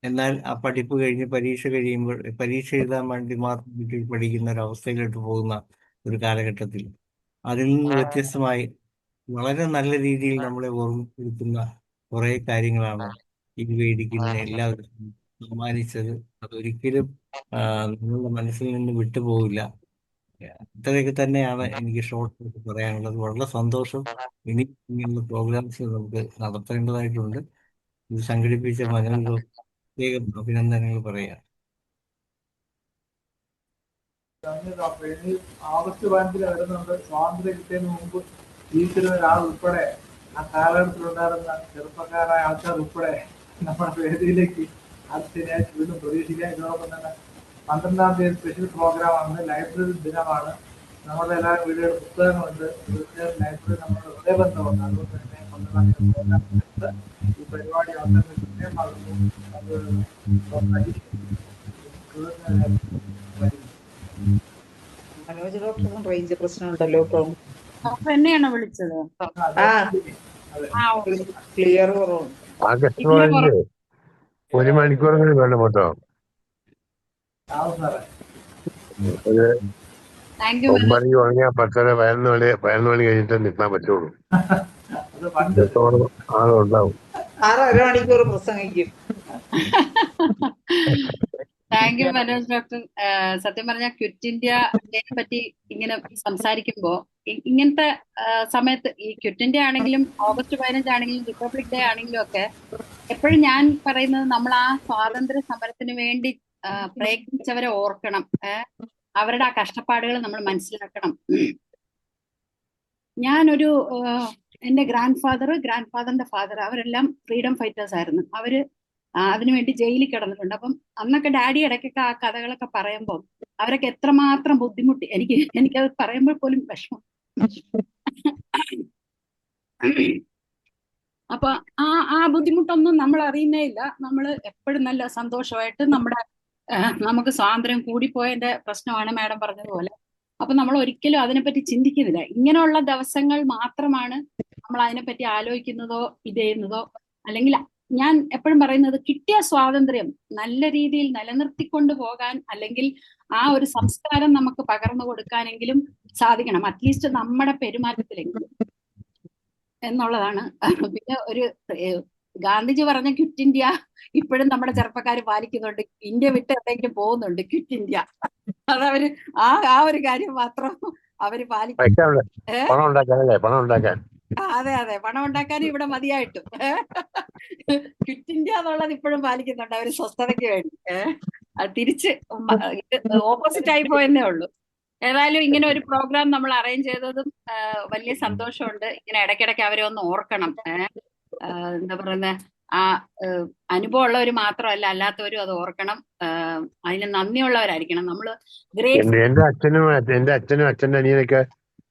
Speaker 12: എന്നാൽ ആ പഠിപ്പ് കഴിഞ്ഞ് പരീക്ഷ കഴിയുമ്പോൾ പരീക്ഷ എഴുതാൻ വേണ്ടി മാത്രം വീട്ടിൽ പഠിക്കുന്ന ഒരു അവസ്ഥയിലോട്ട് പോകുന്ന ഒരു കാലഘട്ടത്തിൽ അതിൽ നിന്ന് വ്യത്യസ്തമായി വളരെ നല്ല രീതിയിൽ നമ്മളെ ഓർമ്മിപ്പിക്കുന്ന കുറെ കാര്യങ്ങളാണ് ഈ വേദിക്കുന്ന എല്ലാവരും സമ്മാനിച്ചത്. അതൊരിക്കലും നിങ്ങളുടെ മനസ്സിൽ നിന്ന് വിട്ടുപോകില്ല. ഇത്രയൊക്കെ തന്നെയാണ് എനിക്ക് ഷോർട്ട് പറയാനുള്ളത്. വളരെ സന്തോഷം. ഇനി ഇങ്ങനെയുള്ള പ്രോഗ്രാംസ് നമുക്ക് നടത്തേണ്ടതായിട്ടുണ്ട്. ഇത് സംഘടിപ്പിച്ച മനോജ് പ്രത്യേകം അഭിനന്ദനങ്ങൾ പറയാം.
Speaker 2: ആഗസ്റ്റ് 15 വരുന്നുണ്ട്. സ്വാതന്ത്ര്യം കിട്ടിയതിന് മുമ്പ് ജീവിച്ചിരുന്ന ഒരാൾ ഉൾപ്പെടെ, ആ കാലഘട്ടത്തിലുണ്ടായിരുന്ന ചെറുപ്പക്കാരായ ആൾക്കാർ ഉൾപ്പെടെ നമ്മുടെ വേദിയിലേക്ക് അടുത്തതിനായിട്ട് വീണ്ടും പ്രതീക്ഷിക്കാൻ. ഇതോടൊപ്പം തന്നെ 12-ാം തീയതി സ്പെഷ്യൽ പ്രോഗ്രാമാണ്, ലൈബ്രറി ദിനമാണ്. നമ്മുടെ എല്ലാവരും വീടുകളിൽ പുസ്തകങ്ങളുണ്ട്. തീർച്ചയായും ലൈബ്രറി നമ്മുടെ ഹൃദയബന്ധമുണ്ട്. അതുകൊണ്ട് തന്നെ 12-ാം തീയതി പ്രോഗ്രാം ഈ പരിപാടി
Speaker 6: മനോജ് ഡോക്ടറും റേഞ്ച് പ്രശ്നമുണ്ടല്ലോ ഇപ്പം.
Speaker 11: എന്നെയാണോ വിളിച്ചത്?
Speaker 6: ക്ലിയർ കുറവുണ്ട്.
Speaker 1: ആഗസ്റ്റ് 15 1 മണിക്കൂർ കൂടി വേണം കേട്ടോ. 9 മണിക്ക് തുടങ്ങിയാൽ 11 മണി കഴിഞ്ഞിട്ട് നിൽക്കാൻ പറ്റുള്ളൂ. ആളുണ്ടാവും.
Speaker 6: 6.5 മണിക്കൂർ പ്രസംഗിക്കും.
Speaker 11: Thank you Manoj doctor. സത്യം പറഞ്ഞാൽ ക്വിറ്റ് ഇന്ത്യയെ പറ്റി ഇങ്ങനെ സംസാരിക്കുമ്പോ ഇങ്ങനത്തെ സമയത്ത് ഈ ക്വിറ്റ് ഇന്ത്യ ആണെങ്കിലും ഓഗസ്റ്റ് 15 ആണെങ്കിലും റിപ്പബ്ലിക് ഡേ ആണെങ്കിലും ഒക്കെ എപ്പോഴും ഞാൻ പറയുന്നത് നമ്മൾ ആ സ്വാതന്ത്ര്യ സമരത്തിന് വേണ്ടി പ്രയത്നിച്ചവരെ ഓർക്കണം. അവരുടെ ആ കഷ്ടപ്പാടുകൾ നമ്മൾ മനസ്സിലാക്കണം. ഞാനൊരു എന്റെ ഗ്രാൻഡ് ഫാദറിന്റെ ഫാദർ അവരെല്ലാം ഫ്രീഡം ഫൈറ്റേഴ്സ് ആയിരുന്നു. അവര് അതിനുവേണ്ടി ജയിലിൽ കിടന്നിട്ടുണ്ട്. അപ്പം അന്നൊക്കെ ഡാഡി ഇടയ്ക്കൊക്കെ ആ കഥകളൊക്കെ പറയുമ്പോൾ അവരൊക്കെ എത്രമാത്രം ബുദ്ധിമുട്ടി. എനിക്കത് പറയുമ്പോൾ പോലും വിഷമം. അപ്പൊ ആ ബുദ്ധിമുട്ടൊന്നും നമ്മൾ അറിയുന്നേ ഇല്ല. നമ്മൾ എപ്പോഴും നല്ല സന്തോഷമായിട്ട് നമുക്ക് സ്വാതന്ത്ര്യം കൂടിപ്പോയതിന്റെ പ്രശ്നമാണ് മാഡം പറഞ്ഞതുപോലെ. അപ്പൊ നമ്മൾ ഒരിക്കലും അതിനെപ്പറ്റി ചിന്തിക്കുന്നില്ല. ഇങ്ങനെയുള്ള ദിവസങ്ങൾ മാത്രമാണ് നമ്മൾ അതിനെപ്പറ്റി ആലോചിക്കുന്നതോ ഇത് ചെയ്യുന്നതോ. അല്ലെങ്കിൽ ഞാൻ എപ്പോഴും പറയുന്നത്, കിട്ടിയ സ്വാതന്ത്ര്യം നല്ല രീതിയിൽ നിലനിർത്തിക്കൊണ്ട് പോകാൻ, അല്ലെങ്കിൽ ആ ഒരു സംസ്കാരം നമുക്ക് പകർന്നു കൊടുക്കാനെങ്കിലും സാധിക്കണം, അറ്റ്ലീസ്റ്റ് നമ്മുടെ പെരുമാറ്റത്തിലെങ്കിലും എന്നുള്ളതാണ്. പിന്നെ ഗാന്ധിജി പറഞ്ഞ ക്വിറ്റ് ഇന്ത്യ ഇപ്പോഴും നമ്മുടെ ചെറുപ്പക്കാർ പാലിക്കുന്നുണ്ട്. ഇന്ത്യ വിട്ട് എവിടെയെങ്കിലും പോകുന്നുണ്ട്, ക്വിറ്റ് ഇന്ത്യ. അതവര് ആ ഒരു കാര്യം മാത്രം അവര് പാലിക്കും. അതെ, പണം ഉണ്ടാക്കാനും ഇവിടെ മതിയായിട്ടും ക്വിറ്റ് ഇന്ത്യ എന്നുള്ളത് ഇപ്പോഴും പാലിക്കുന്നുണ്ട് അവര്, സ്വസ്ഥതയ്ക്ക് വേണ്ടി. അത് തിരിച്ച് ഓപ്പോസിറ്റ് ആയി പോയെന്നേ ഉള്ളൂ. ഏതായാലും ഇങ്ങനെ ഒരു പ്രോഗ്രാം നമ്മൾ അറേഞ്ച് ചെയ്തതും വലിയ സന്തോഷമുണ്ട്. ഇങ്ങനെ ഇടയ്ക്കിടയ്ക്ക് അവരെ ഒന്ന് ഓർക്കണം. എന്താ പറയുന്നത്, ആ അനുഭവം ഉള്ളവർ മാത്രമല്ല, അല്ലാത്തവരും അത് ഓർക്കണം. അതിന് നന്ദിയുള്ളവരായിരിക്കണം നമ്മള്.
Speaker 1: എന്റെ അച്ഛനും അച്ഛന്റെ അനിയനൊക്കെ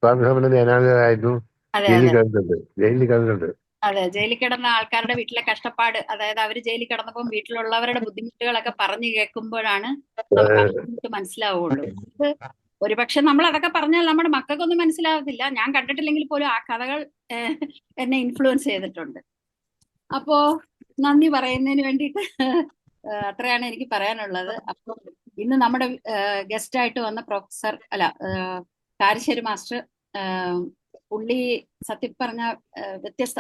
Speaker 1: സ്വാതന്ത്ര്യ സേനാനികളായിരുന്നു. ജയിലിൽ കിടന്നിട്ടുണ്ട്.
Speaker 11: അതെ, ജയിലിൽ കിടന്ന ആൾക്കാരുടെ വീട്ടിലെ കഷ്ടപ്പാട്, അതായത് അവര് ജയിലിൽ കിടന്നപ്പം വീട്ടിലുള്ളവരുടെ ബുദ്ധിമുട്ടുകളൊക്കെ പറഞ്ഞു കേൾക്കുമ്പോഴാണ് നമുക്ക് ആ ബുദ്ധിമുട്ട് മനസ്സിലാവുള്ളൂ. ഇത് ഒരുപക്ഷെ നമ്മൾ അതൊക്കെ പറഞ്ഞാൽ നമ്മുടെ മക്കൾക്കൊന്നും മനസ്സിലാവത്തില്ല. ഞാൻ കണ്ടിട്ടില്ലെങ്കിൽ പോലും ആ കഥകൾ എന്നെ ഇൻഫ്ലുവൻസ് ചെയ്തിട്ടുണ്ട്. അപ്പോ നന്ദി പറയുന്നതിന് വേണ്ടിയിട്ട് അത്രയാണ് എനിക്ക് പറയാനുള്ളത്. അപ്പോൾ ഇന്ന് നമ്മുടെ ഗസ്റ്റ് ആയിട്ട് വന്ന കാരശ്ശേരി മാസ്റ്റർ, പുള്ളി സത്യം പറഞ്ഞ വ്യത്യസ്ത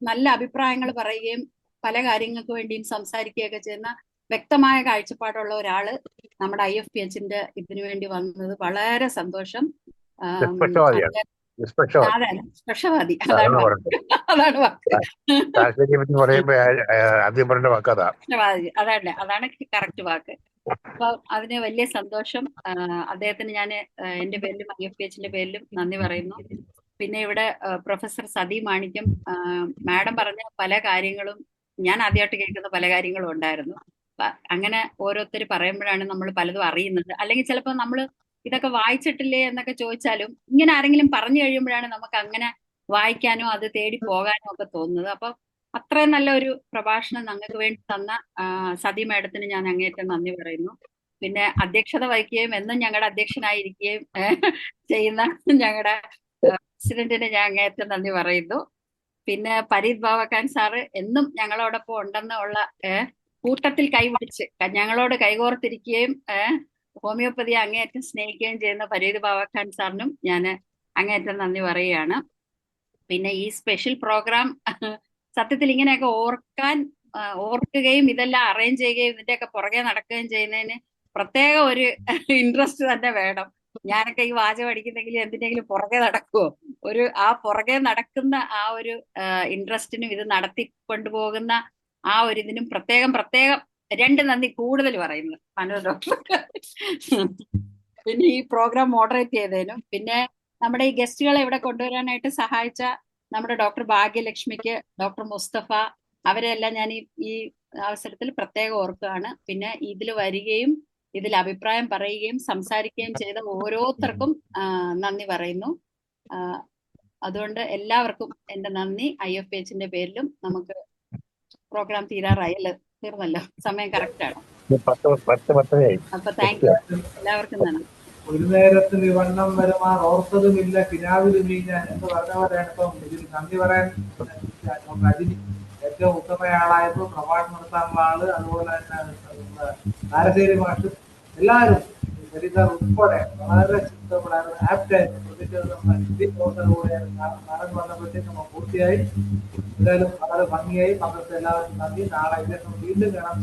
Speaker 11: നല്ല അഭിപ്രായങ്ങൾ പറയുകയും പല കാര്യങ്ങൾക്ക് വേണ്ടിയും സംസാരിക്കുകയൊക്കെ ചെയ്യുന്ന വ്യക്തമായ കാഴ്ചപ്പാടുള്ള ഒരാള് നമ്മുടെ IFPHന്റെ ഇതിനു വേണ്ടി വന്നത് വളരെ സന്തോഷം. നിഷ്പക്ഷവാദി, അതാണ് അതാണ് കറക്റ്റ് വാക്ക്. അപ്പൊ അതിന് വലിയ സന്തോഷം. അദ്ദേഹത്തിന് ഞാൻ എന്റെ പേരിലും IFPHന്റെ പേരിലും നന്ദി പറയുന്നു. പിന്നെ ഇവിടെ പ്രൊഫസർ സതി മാണിക്യം, മാഡം പറഞ്ഞ പല കാര്യങ്ങളും ഞാൻ ആദ്യമായിട്ട് കേൾക്കുന്ന പല കാര്യങ്ങളും ഉണ്ടായിരുന്നു. അങ്ങനെ ഓരോരുത്തർ പറയുമ്പോഴാണ് നമ്മൾ പലതും അറിയുന്നത്. അല്ലെങ്കിൽ ചിലപ്പോൾ നമ്മൾ ഇതൊക്കെ വായിച്ചിട്ടില്ലേ എന്നൊക്കെ ചോദിച്ചാലും ഇങ്ങനെ ആരെങ്കിലും പറഞ്ഞു കഴിയുമ്പോഴാണ് നമുക്ക് അങ്ങനെ വായിക്കാനോ അത് തേടി പോകാനോ ഒക്കെ തോന്നുന്നത്. അപ്പൊ അത്രയും നല്ല ഒരു പ്രഭാഷണം ഞങ്ങൾക്ക് വേണ്ടി തന്ന സതി മാഡത്തിന് ഞാൻ അങ്ങേയറ്റം നന്ദി പറയുന്നു. പിന്നെ അധ്യക്ഷത വഹിക്കുകയും എന്നും ഞങ്ങളുടെ അധ്യക്ഷനായിരിക്കുകയും ചെയ്യുന്ന ഞങ്ങളുടെ പ്രസിഡന്റിന് ഞാൻ അങ്ങേയറ്റം നന്ദി പറയുന്നു. പിന്നെ പരീത് ബാവഖാൻ സാറ് എന്നും ഞങ്ങളോടൊപ്പം ഉണ്ടെന്നുള്ള കൂട്ടത്തിൽ കൈപിടിച്ച് ഞങ്ങളോട് കൈകോർത്തിരിക്കുകയും ഹോമിയോപ്പതിയെ അങ്ങേയറ്റം സ്നേഹിക്കുകയും ചെയ്യുന്ന പരീത് ബാവഖാൻ സാറിനും ഞാൻ അങ്ങേയറ്റം നന്ദി പറയുകയാണ്. പിന്നെ ഈ സ്പെഷ്യൽ പ്രോഗ്രാം സത്യത്തിൽ ഇങ്ങനെയൊക്കെ ഓർക്കുകയും ഇതെല്ലാം അറേഞ്ച് ചെയ്യുകയും ഇതിന്റെയൊക്കെ പുറകെ നടക്കുകയും ചെയ്യുന്നതിന് പ്രത്യേക ഒരു ഇൻട്രസ്റ്റ് തന്നെ വേണം. ഞാനൊക്കെ ഈ വാചകം അടിക്കുന്നെങ്കിൽ എന്തിനെങ്കിലും പുറകെ നടക്കുമോ? ആ പുറകെ നടക്കുന്ന ആ ഒരു ഇൻട്രസ്റ്റിനും ഇത് നടത്തിക്കൊണ്ടുപോകുന്ന ആ ഒരു ഇതിനും പ്രത്യേകം 2 നന്ദി കൂടുതൽ പറയുന്നു മനോജ് ഡോക്ടർ. പിന്നെ ഈ പ്രോഗ്രാം മോഡറേറ്റ് ചെയ്തതിനും, പിന്നെ നമ്മുടെ ഈ ഗസ്റ്റുകളെ ഇവിടെ കൊണ്ടുവരാനായിട്ട് സഹായിച്ച നമ്മുടെ ഡോക്ടർ ഭാഗ്യലക്ഷ്മിക്ക്, ഡോക്ടർ മുസ്തഫ, അവരെല്ലാം ഞാൻ ഈ അവസരത്തിൽ പ്രത്യേകം ഓർക്കുകയാണ്. പിന്നെ ഇതിൽ വരികയും ഇതിൽ അഭിപ്രായം പറയുകയും സംസാരിക്കുകയും ചെയ്ത ഓരോരുത്തർക്കും നന്ദി പറയുന്നു. അതുകൊണ്ട് എല്ലാവർക്കും എന്റെ നന്ദി. IFPHന്റെ പേരിലും. നമുക്ക് പ്രോഗ്രാം തീർന്നല്ലോ, സമയം കറക്റ്റ് ആണ്. അപ്പൊ താങ്ക് യു, എല്ലാവർക്കും നന്ദി.
Speaker 2: ഒരു നേരത്തിന് വണ്ണം വരുമാർ ഓർത്തതുമില്ല കിനാവിലും ഞാൻ എന്ന് പറഞ്ഞവരാണ് ഇപ്പം ഇതിൽ നന്ദി പറയാൻ രജനി ഏറ്റവും ഉത്തമയാളായപ്പോൾ പ്രഭാഷണം നടത്താനുള്ള ആള്, അതുപോലെ തന്നെ കാരശ്ശേരി മാഷ്, എല്ലാവരും പരിസർ ഉൾപ്പെടെ വളരെ ചിന്തപ്പെടാറ് ആപ്റ്റായിരുന്നു. നാളെ വന്നപ്പോഴത്തേക്ക് നമ്മൾ പൂർത്തിയായി. എന്തായാലും വളരെ ഭംഗിയായി പങ്കെടുത്ത എല്ലാവർക്കും നന്ദി. നാളെ ഇതിനെ വീണ്ടും കാണാൻ